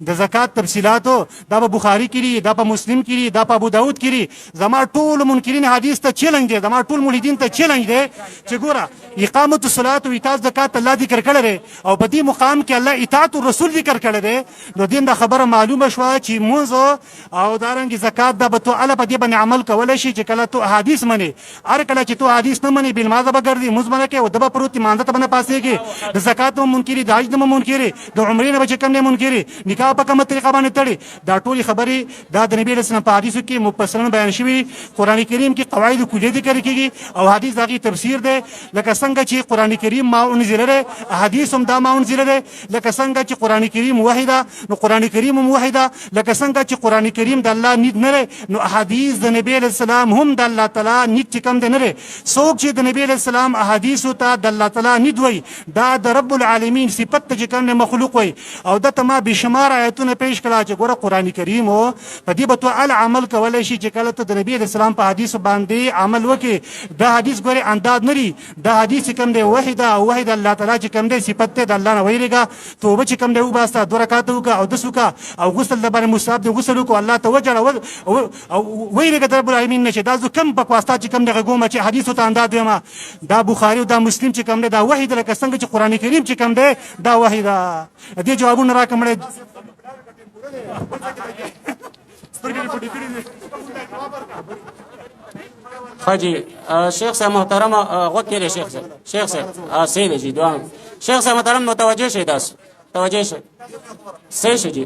د زکات تفصيلاتو دا په بخاری کې دا په مسلم کې دا په ابو داود کې زما ټول منکرین حدیث ته چیلنج دي زما ټول ملحدین ته چیلنج دي چې ګوره اقامت الصلاه او ایتاء زکات الله ذکر کړل او په دې مقام کې الله اطاعت الرسول ذکر کړل دي نو دین دا خبره معلومه شوه چې مونږ او دارنګ زکات دا به تو الله په دې باندې عمل کول شي چې کله تو حدیث منی هر کله چې تو حدیث نه منی بل ماذا بګردي مزمنه کې او دبا پروت مانزه ته باندې پاسيږي د زکات منکری د حج منکری د عمرې نه بچ کم نه منکری نکاح په کومه طریقه باندې تړي دا ټولي خبري دا د نبی رسول په حدیثو کې مفصلا بیان شوی قران کریم کې قواعد کلیه ذکر کیږي او حدیث دغه تفسیر ده لکه څنګه چې قران کریم ما انزل له احادیث هم دا ما انزل له لکه څنګه چې قران کریم واحده نو قران کریم هم واحده لکه څنګه چې قران کریم د الله نید نه نو احادیث د نبی رسول هم د الله تعالی نید چې کم ده نه څوک چې د نبی رسول احادیث ته د الله تعالی نید وای دا د رب العالمین صفت چې کم مخلوق وي او د تما بشمار آیتونه پیش کړه چې ګوره قران کریم او په دې به تو عمل کولای شي چې کله ته د نبی اسلام په حدیث باندې عمل وکي دا حدیث ګوره انداز نری دا حدیث کوم دی وحید الله تعالی چې کوم دی صفت ته د الله نه ویریګه توبه چې کوم دی او باسه دوه رکعات وکا او د سوکا او غسل د باندې مصاب دی غسل وکړه الله توجه او ویریګه رب العالمین نشه دا زو کم په واسطه چې کوم دی غومه چې حدیث ته انداز دیما دا بخاری او دا مسلم چې کوم دی دا وحید لکه څنګه چې قران کریم چې کوم دی دا وحید دې جوابونه راکمړې حاجی شیخ صاحب محترم غوکیل شیخ صاحب سید جی دوام شیخ صاحب محترم متوجه شئ داس توجه شئ صحیح جی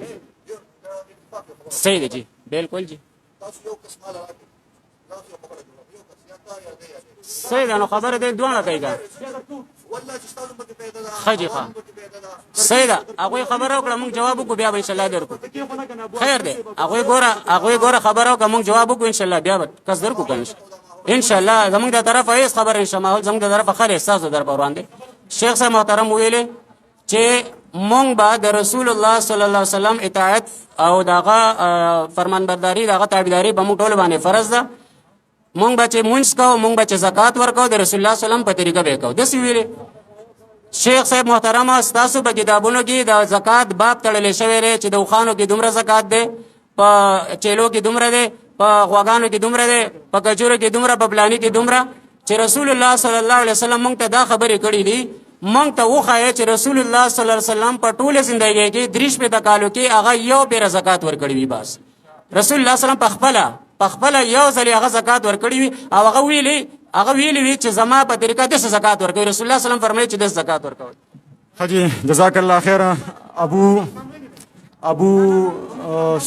سید جی بالکل جی صحیح ده نو خبره دې دوه کوي کا خجی ښه صحیح ده هغوی خبره وکړه موږ جواب وکړو بیا به انشاءالله درکو خیر دی هغوی ګوره خبره وکړه موږ جواب وکړو انشاءالله بیا به کس درکو که انشاءالله زموږ د طرفه هېڅ خبره نشته ماحول زموږ د طرفه خیر ستاسو در په وړاندې شیخ صاحب محترم ویلې چې مونږ به د رسول الله صلی الله علیه وسلم اطاعت او دغه فرمانبرداري دغه تابعداري به موږ ټول باندې فرض ده مونږ به چې مونځ کوو مونږ به چې زکات ورکوو د رسول الله صلی الله علیه وسلم په طریقه به یې کوو داسې ویلې شیخ صاحب محترمه ستاسو په کتابونو کې د زکات باب تړلی شوی دی چې د اوښانو کې دومره زکات دی په چیلو کې دومره دی په غواګانو کې دومره دی په کجورو کې دومره په پلاني کې دومره چې رسول الله صلی الله علیه وسلم مونږ ته دا خبرې کړي دي مونږ ته وښایه چې رسول الله صلی الله علیه وسلم په ټوله زندګۍ کې 30 کالو کې هغه یو پیره زکات ورکړی وي بس رسول الله صلی الله علیه وسلم په خپله یو ځل هغه زکات ورکړی وي او هغه ویلي وي چې زما په طریقه داسې زکات ورکوي رسول الله صلی الله علیه وسلم فرمایي چې داسې زکات ورکوي حاجی جزاک الله خیر ابو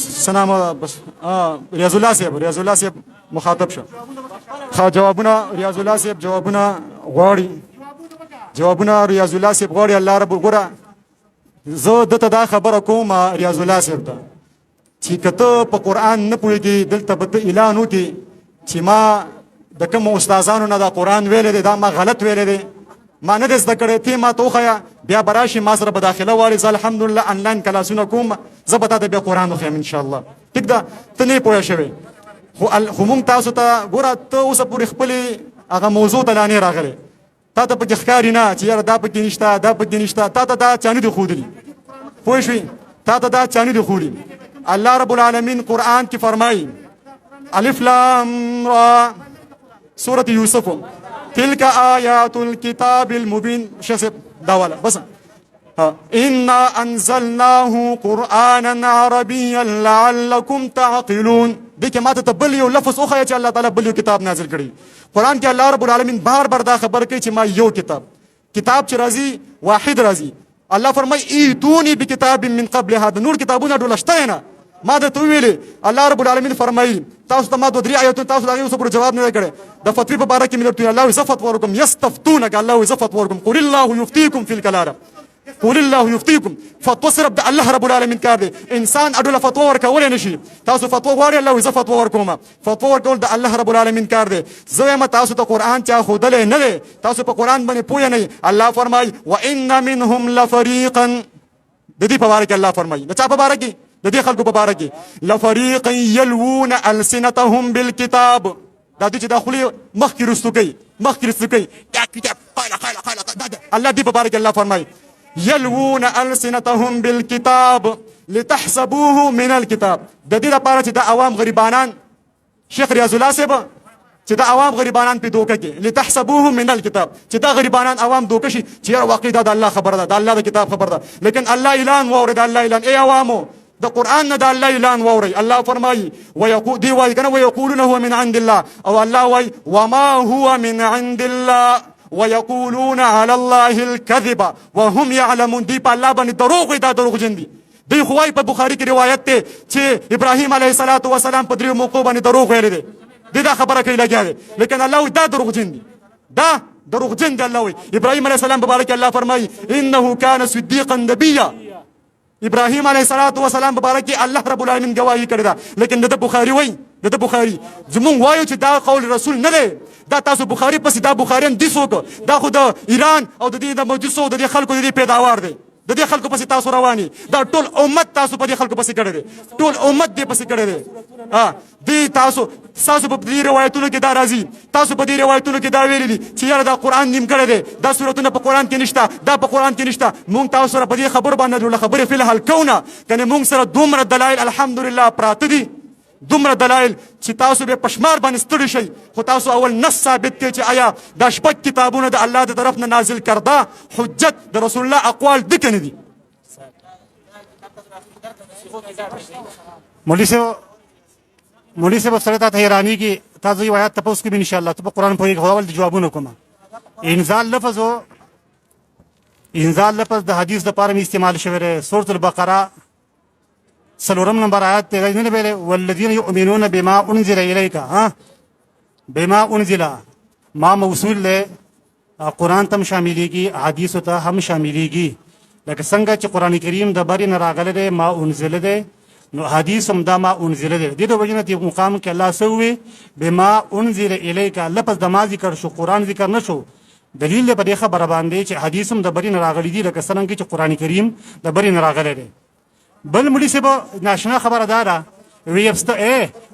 سلام بس ریاض الله صاحب مخاطب شو جوابونه ریاض الله صاحب جوابونه غواړي ریاض الله صاحب غواړي الله رب ګوره زه دته دا خبره کوم ریاض الله صاحب ته چې کته په قران نه پوهیږي دلته به اعلان وکړي چې ما د کوم استادانو نه دا قران ویل دي دا ما غلط ویل دي ما نه زده کړی ته ما توخیا بیا براشي ما سره به داخله واړي زه الحمدلله انلاین کلاسونه کوم زه به تاسو بیا قران وخیم ان شاء الله ټیک ده ته نه پوه شوې خو مونږ تاسو ته ګوره ته اوس پورې خپل هغه موضوع ته لانې راغلی تا ته پکې ښکاري نه چې یاره دا پکې نشته دا پکې نشته تا ته دا چانې دي ښودلي پوه شوې تا ته دا چانې دي ښودلي الله رب العالمین قرآن کې فرمایي الف لام را سورة یوسف تلك آیات الكتاب المبین شیخ دا والا بس انا انزلناه قرآنا عربيا لعلكم تعقلون دې کې ماته ته بل یو لفظ وښایه چې الله تعالی بل یو کتاب نازل کړي قرآن کې الله رب العالمین بار دا خبر کوي چې ما یو کتاب چې راځي واحد راځي الله فرمایي ایتونی بکتاب من قبل هذا نور کتابونه ډول شته نه ما د تو ویلې الله رب العالمین فرمایي تاسو ته ما دوه درې آیاتونه تاسو دا یو څه جواب نه کړي د فتوی په باره کې مې درته الله زفت ورکم یستفتونک الله زفت ورکم قل الله یفتیکم فی الکلالة قول الله یفتیکم فتوا صرف د الله رب العالمین کار دی انسان اډوله فتوا ورکولی نشي تاسو فتوا غواړئ الله زه فتوا ورکوم فتوا ورکول د الله رب العالمین کار دی زه وایم تاسو ته قرآن چا ښودلی نه دی تاسو په قرآن باندې پوه نه الله فرمایي وان منهم لفریقا د دې په باره کې الله فرمایي د چا په باره کې د دې خلکو په باره کې لفریقا یلوون السنتهم بالکتاب دا دوی چې دا خولې مخکې رستو کوي دا کتاب الله دې په باره کې الله فرمایي یلوون السنتهم بالکتاب لتحسبوه من الكتاب د دې لپاره چې د عوام غریبانان شیخ ریاض الله صاحب چې د عوام غریبانان په دوکه کې لتحسبوه من الكتاب چې دا غریبانان عوام دوکه شي چې واقعي دا د الله خبره ده د الله د کتاب خبره ده لیکن الله اعلان واوري د الله اعلان ای عوامو د قرآن نه د الله اعلان واوري الله فرمایي دی وایي کنه ويقولون هو من عند الله او الله وایي وما هو من عند الله ويقولون على الله الكذب وهم يعلمون دی په الله باندې دروغ دا دروغجن دي دوی خو وايي په بخاري کې روایت ده چې ابراهیم علیه السلام په دریو موقعو باندې دروغ ویلي دي دا خبره کوي لګیا دي لیکن الله وایي دا دروغجن دي دا دروغجن دي الله وایي ابراهیم علیه السلام مبارک الله فرمایي انه كان صديقا نبيا ابراهیم علیه السلام مبارک الله رب العالمین گواهی کړی ده لیکن د بخاری وایي د بخاری زمونږ وایو چې دا قول رسول نه دی دا تاسو بخاری پسې دا بخاریان دي څوک دا خو د ایران او د دې د مجوسو د دې خلکو د دې پیداوار دی د دې خلکو پسې تاسو رواني دا ټول امت تاسو په دې خلکو پسې کړی دی ټول امت دې پسې کړی دی دې تاسو په دې روایتونو کې دا راځي تاسو په دې روایتونو کې دا ویلي دي چې یاره دا قرآن نیم کړی دی دا سورتونه په قرآن کې نشته دا په قرآن کې نشته مونږ تاسو سره په دې خبرو باندې ډول خبرې فی الحال کوو نه کنه مونږ سره دومره دلایل الحمدلله پراته دي دومره دلایل چې تاسو به پشمار باندې ستړي شئ خو تاسو اول نص ثابت کړئ چې آیا دا شپږ کتابونه د الله د طرف نه نازل کرده حجت د رسول الله اقوال دي که نه دي مولوي صاحب سره تا ته حیرانېږي تاسو یو آیات تپوس کوي انشاءالله ته په قرآن پوهېږي خو اول د جوابونه کومه انزال لفظ د حدیث دپاره مې استعمال شوی دی سورة البقره 4 نمبر آیات ته نه ویلې والذین یؤمنون بما انزل الیک بما انزل ما موصول له قرآن تم شاملېږي حدیثو ته هم شاملېږي لکه څنګه چې قرآن کریم د برې نه راغلی دی ما انزله دی نو حدیث هم دا ما انزله دی د دې د وجې نه دې مقام کې الله څه ووی بما انزل الیک لفظ د ما ذکر شو قرآن ذکر نه شو دلیل دی په دې خبره باندې چې حدیث هم د برې نه راغلی دی لکه څرنګه چې قرآن کریم د برې نه راغلی دی بل مړي صاحب ناشنا خبره دا ده وی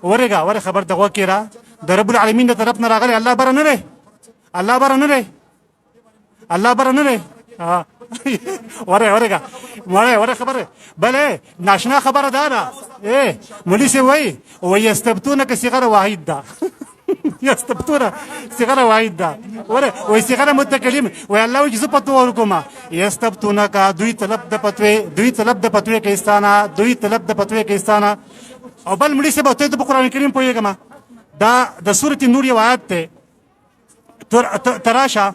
ورګه ور خبر دغه کړه د رب العالمین د طرف نه راغلی الله بر نه دی الله بر نه دی الله بر نه دی ورګه ور خبره بل ناشنا خبره دا ده مړي صاحب وی یستبتونک صغر واحد ده یستبتونه صغر واحد ده وی صغر متکلم وی الله وجه پتو ورکوما یستبتونه کا دوی طلب د پتوی کیستانه دوی طلب د پتوی کیستانه او بل مړي سبا ته د قرآن کریم پوهیږم دا د سورۃ نور یو آیت ته تراشه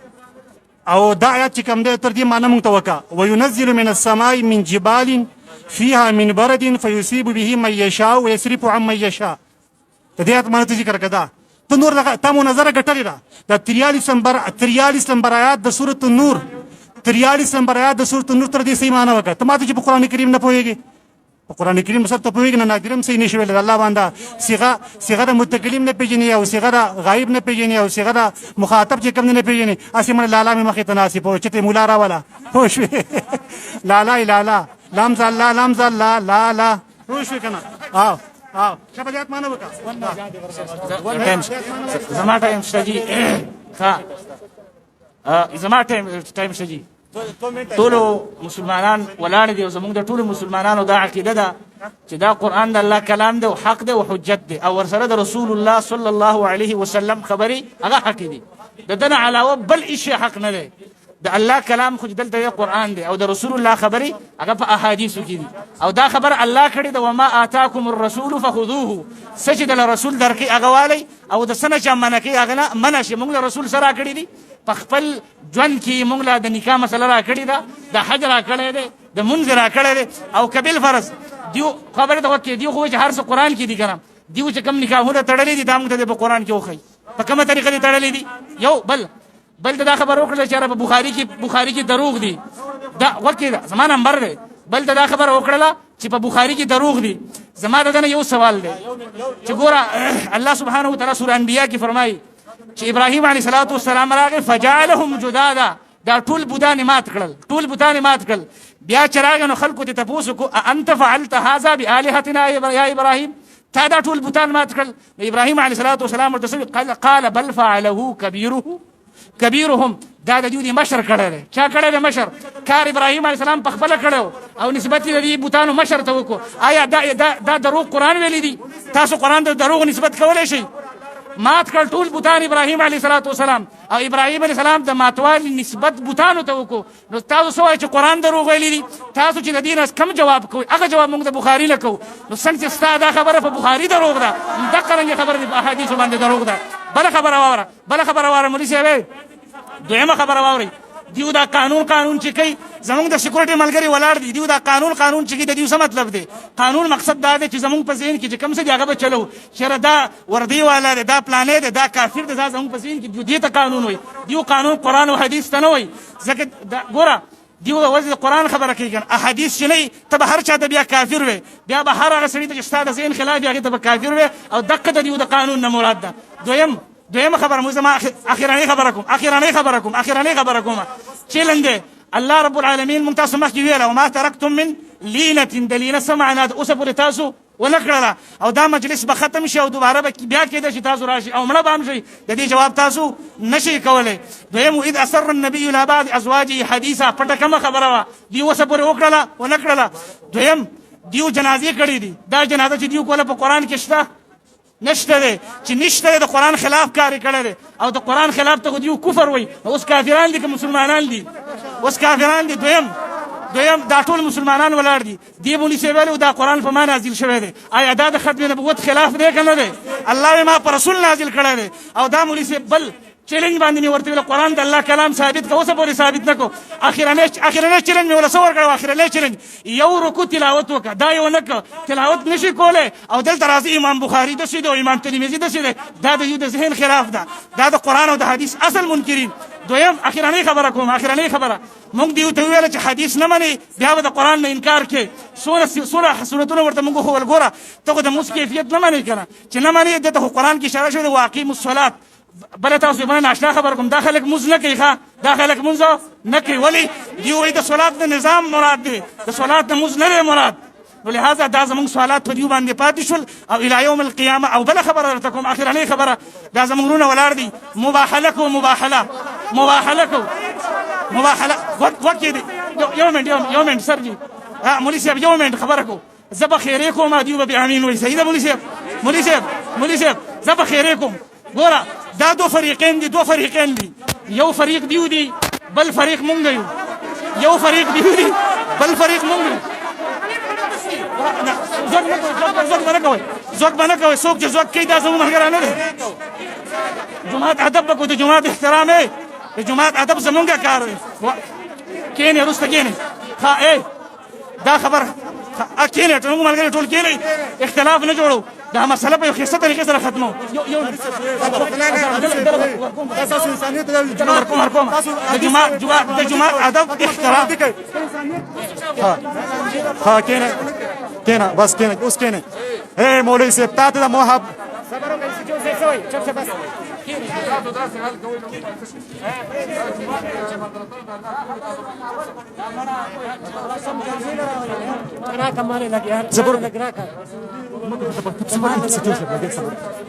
او دا آیت چې کوم دی تر دې معنی مونږ ته وکا وينزل من السماء من جبال فيها من برد فيصيب به من يشاء ويصرف عن من يشاء ته دې آیت معنی ته ذکر کړه ته نور ته مو نظر غټلی دا د 43 نمبر آیات د سورۃ النور 43 نمبر آیات د سورۃ النور تر دې صحیح معنی وکړه ته ماته چې په قرآن کریم نه پوهیږي په قرآن کریم سره ته پوهیږي نه نادرم صحیح نشي ویل الله باندې صيغه د متکلم نه پیژني او صيغه د غایب نه پیژني او صيغه د مخاطب چې کوم نه پیژني اسی من لالا می مخې تناسب او چې ته مولا را ولا پوه شو لا لام زلا لام زلا لا پوه شو کنه شبجات مانه وکا زما ټایم شته جی ها زما ټایم شته جی ټول مسلمانان ولاړ دي او زموږ د ټول مسلمانانو دا عقیده ده چې دا قرآن د الله کلام دی او حق دی او حجت دی او ورسره د رسول الله صلی الله علیه وسلم خبري هغه حق دي د دنه علاوه بل هیڅ حق نه دی د الله کلام خو دلته قرآن دی او د رسول الله خبري هغه په احادیثو کې دي او دا خبر الله کړی د وما آتاکم الرسول فخذوه سجد الرسول درکې هغه والی او د سنه چې منکې هغه نه منشه موږ رسول سره کړی دي په خپل ژوند کې موږ لا د نکاح مسله را کړې ده د حج را کړی دی د منځ را کړی دی او کبیل فرض دیو خبره ته وکړي دیو خو چې هر څه قرآن کې دي کنه دیو چې کم نکاحونه تړلې دي دا موږ ته په قرآن کې وښیي په کومه طریقه دي تړلې دي یو بل دا خبر وکړه چې په بخاری کې دروغ دي دا وکړه زما نمبر دی بل دا خبر وکړه چې په بخاری کې دروغ دي زما دغه یو سوال دی چې ګوره الله سبحانه وتعالى سورہ انبیاء کې فرمایي چې ابراهیم علیه السلام راغی فجعلهم جدادا دا ټول بوتان مات کړل بیا چې راغی نو خلکو ته تپوس کو انت فعلت هذا بالهتنا یا ابراهیم تا دا ټول بوتان مات کړل ابراهیم علیه السلام ورته قال بل فعله کبیرهم دا د دوی مشر کړه چا کړه مشر کار ابراهیم علیه السلام په خپل کړو او نسبت دې بوتانو مشر ته وکړو آیا دا دروغ قرآن ویلي دي تاسو قرآن ته دروغ نسبت کولای شئ مات کړ ټول بوتان ابراهیم علیه السلام او ابراهیم علیه السلام د ماتوالي نسبت بوتانو ته وکړو نو تاسو سوای چې قرآن دروغ ویلي دي تاسو چې د دې نه کم جواب کوئ هغه جواب موږ د بخاري نه کوو نو څنګه چې ستا دا خبره په بخاري دروغ ده دغه رنګه خبره په احادیثو باندې دروغ ده بله خبره واوره مولوي صاحب دویمه خبره واورئ دیو دا قانون چې کوي زمونږ د سکیورټي ملګري ولاړ دي دیو دا قانون چې کوي د دیو څه مطلب دی قانون مقصد دا دی چې زمونږ په ذهن کې چې کوم څه دی هغه به چلو چېرې دا وردی والا دی دا پلانې دی دا کافر دی دا زمونږ په ذهن کې دې ته قانون وایي دیو قانون قرآن او حدیث ته نه وایي ځکه ګوره دیو وځي د قرآن خبره کوي کنه احادیث چې نه ته به هر چا ته بیا کافر وي بیا به هر هغه سړي ته چې ستا د ذهن خلاف وي هغې ته به کافر وي او دقه د دیو د قانون نه مراد ده دویمه خبره مو زما اخیرانۍ خبره کوم چیلنج دی الله رب العالمین مونږ تاسو مخکې ویله وما ترکتم من لینة د لینه څه معنا ده اوسه پورې تاسو ونه کړله او دا مجلس به ختم شي او دوباره به بیا کېده چې تاسو راشي او مړه به هم شئ د دې جواب تاسو نشئ کولی دویم اذ اسر النبي الى بعض ازواجه حدیثا پټه کومه خبره وه دوی اوسه پورې وکړله ونه کړله دویم دیو جنازې کړي دي دا جنازه چې دیو کوله په قرآن کې شته نشته دی چې نشته د قرآن خلاف کار کړی دی او د قرآن خلاف ته دیو کفر وایي اوس کافران دي که مسلمانان دي اوس کافران دي دویم دا ټول مسلمانان ولاړ دي دی مولوي صاحب ویلي دا قرآن په ما نازل شوی دی آیا دا د ختم نبوت خلاف دی که نه دی الله یې ما په رسول نازل کړی دی او دا مولوي صاحب بل چیلنج باندې مې ورته ویل قرآن د الله کلام ثابت که اوسه پورې ثابت نه کو اخرنی چیلنج مې ورله څه ورکړی اخرنی چیلنج یو رکو تلاوت وکړه دا یې ونه کړه تلاوت نشي کولی او دلته راځي امام بخاري داسې دی او امام ترمذي داسې دی دا د یو د ذهن خلاف ده دا د قرآن او د حدیث اصل منکرین دویم اخرنی خبره کوم اخرنی خبره موږ دیو ته ویل چې حدیث نه مني بیا به د قرآن نه انکار کوي څونه صورتونه ورته موږ وښول ګوره ته خو د مونځ کیفیت نه منې که نه چې نه منې دلته خو قرآن کې اشاره شوې ده واقیم الصلات بله تاسو باندې ناشنا خبر کوم دا خلک مونځ نه کوي ښه دا خلک مونځ نه کوي ولې دوی وایي د صلات د نظام مراد دی د صلات د مونځ نه دی مراد نو لهذا دا زمونږ سوالات په دیو باندې پاتې شول او الی یوم القیامه او بله خبره درته کوم اخرنۍ خبره دا زمونږ وروڼه ولاړ دي مباحله کو مباحله وخت کې دی یو منټ سر جي مولوي صاحب یو منټ خبره کو زه به خیرې کوم دیو به امین وایي صحیح ده مولوي صاحب زه به خیرې کوم ګوره دا دو فریقین دي یو فریق دیو دی بل فریق مونږ یو یو فریق دیو دی بل فریق مونږ یو زوګ به نه کوئ څوک چې زوګ کوي دا زموږ ملګری نه دی جومات ادب به کوو د جومات احترام یې د جومات ادب زمونږ کار دی کښېنئ وروسته کښېنئ ښه دا خبره کښېنئ زموږ ملګري ټول کښېنئ اختلاف نه جوړو دا مسله په یو ښایسته طریقې سره ختمو د جومات ادب احترام ها کېنه بس کېنه اوس کېنه مولوي صاحب تا ته د محب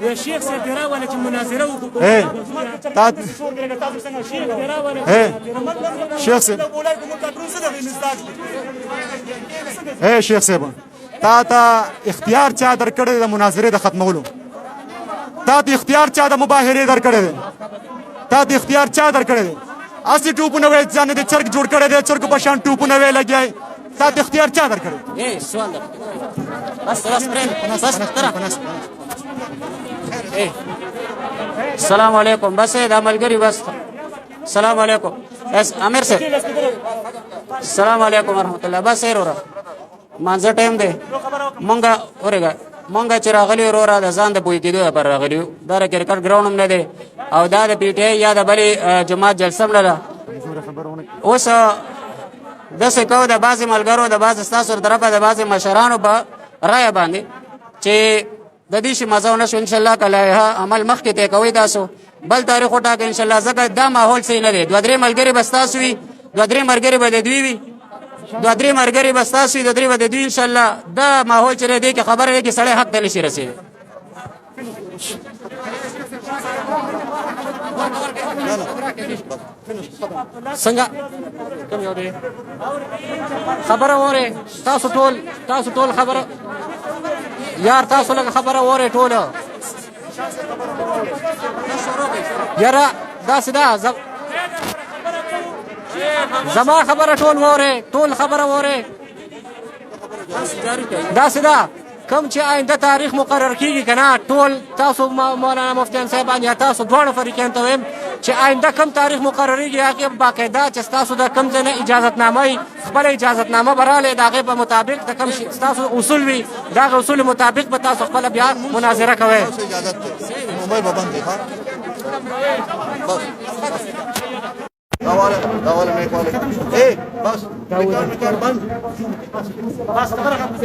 الشيخ سيدنا ولا مناظره شیخ صاحب تا ته اختیار چا درکړی د مناظرې د ختمولو تا ته اختیار چا د مباهرې درکړی دی تا ته اختیار چا درکړی دی هسې ټوپونه وایي ځان د چرګ جوړ کړی دی چرګو په شان ټوپونه وایي لګیا تا ته اختیار چا درکړی سوال السلام علیکم بس دا ملګری بس السلام علیکم امیر صاحب السلام علیکم ورحمت الله بس وروره مانځه ټایم دی مونږه اورېږه مونږه چې راغلي وروره د ځان د پوه کېدو لپاره راغلي یو دا د کرکټ ګراونډ هم نه دی او دا د پی ټی آی یا د بلې جماعت جلسه هم نه ده اوس داسې کوو د بعضې ملګرو د بعضې ستاسو د طرفه د بعضې مشرانو په رایه باندې چې د دې شي مزه ونه شو انشاءالله که لایحه عمل مخکې طی کوئ تاسو بل تاریخ وټاکئ انشاءالله ځکه دا ماحول صحیح نه دی دوه درې ملګري به ستاسو وي دوه درې ملګري به د دوی وي دوه درې ملګري به ستاسو وي دوه درې به د دوی انشاءالله دا ماحول چې دی کې خبره دی کې سړی حق ته نشي رسېدی څنګه کوم یو دی خبره وره تاسو ټول خبره یار تاسو لږ خبره وره ټوله یاره داسې ده زما خبره ټول خبره وره داسې ده کوم چې آینده تاریخ مقرر کیږي که نه ټول تاسو مولانا مفتیان صاحبان یا تاسو دواړو فریقین ته وایم چې آینده کوم تاریخ مقرریږي هغې باقاعده چې ستاسو د کوم ځای نه اجازتنامه وي خپله اجازتنامه به راغلی د هغې په مطابق د کوم ستاسو اصول وي د هغې اصولو مطابق به تاسو خپله بیا مناظره کوئ بس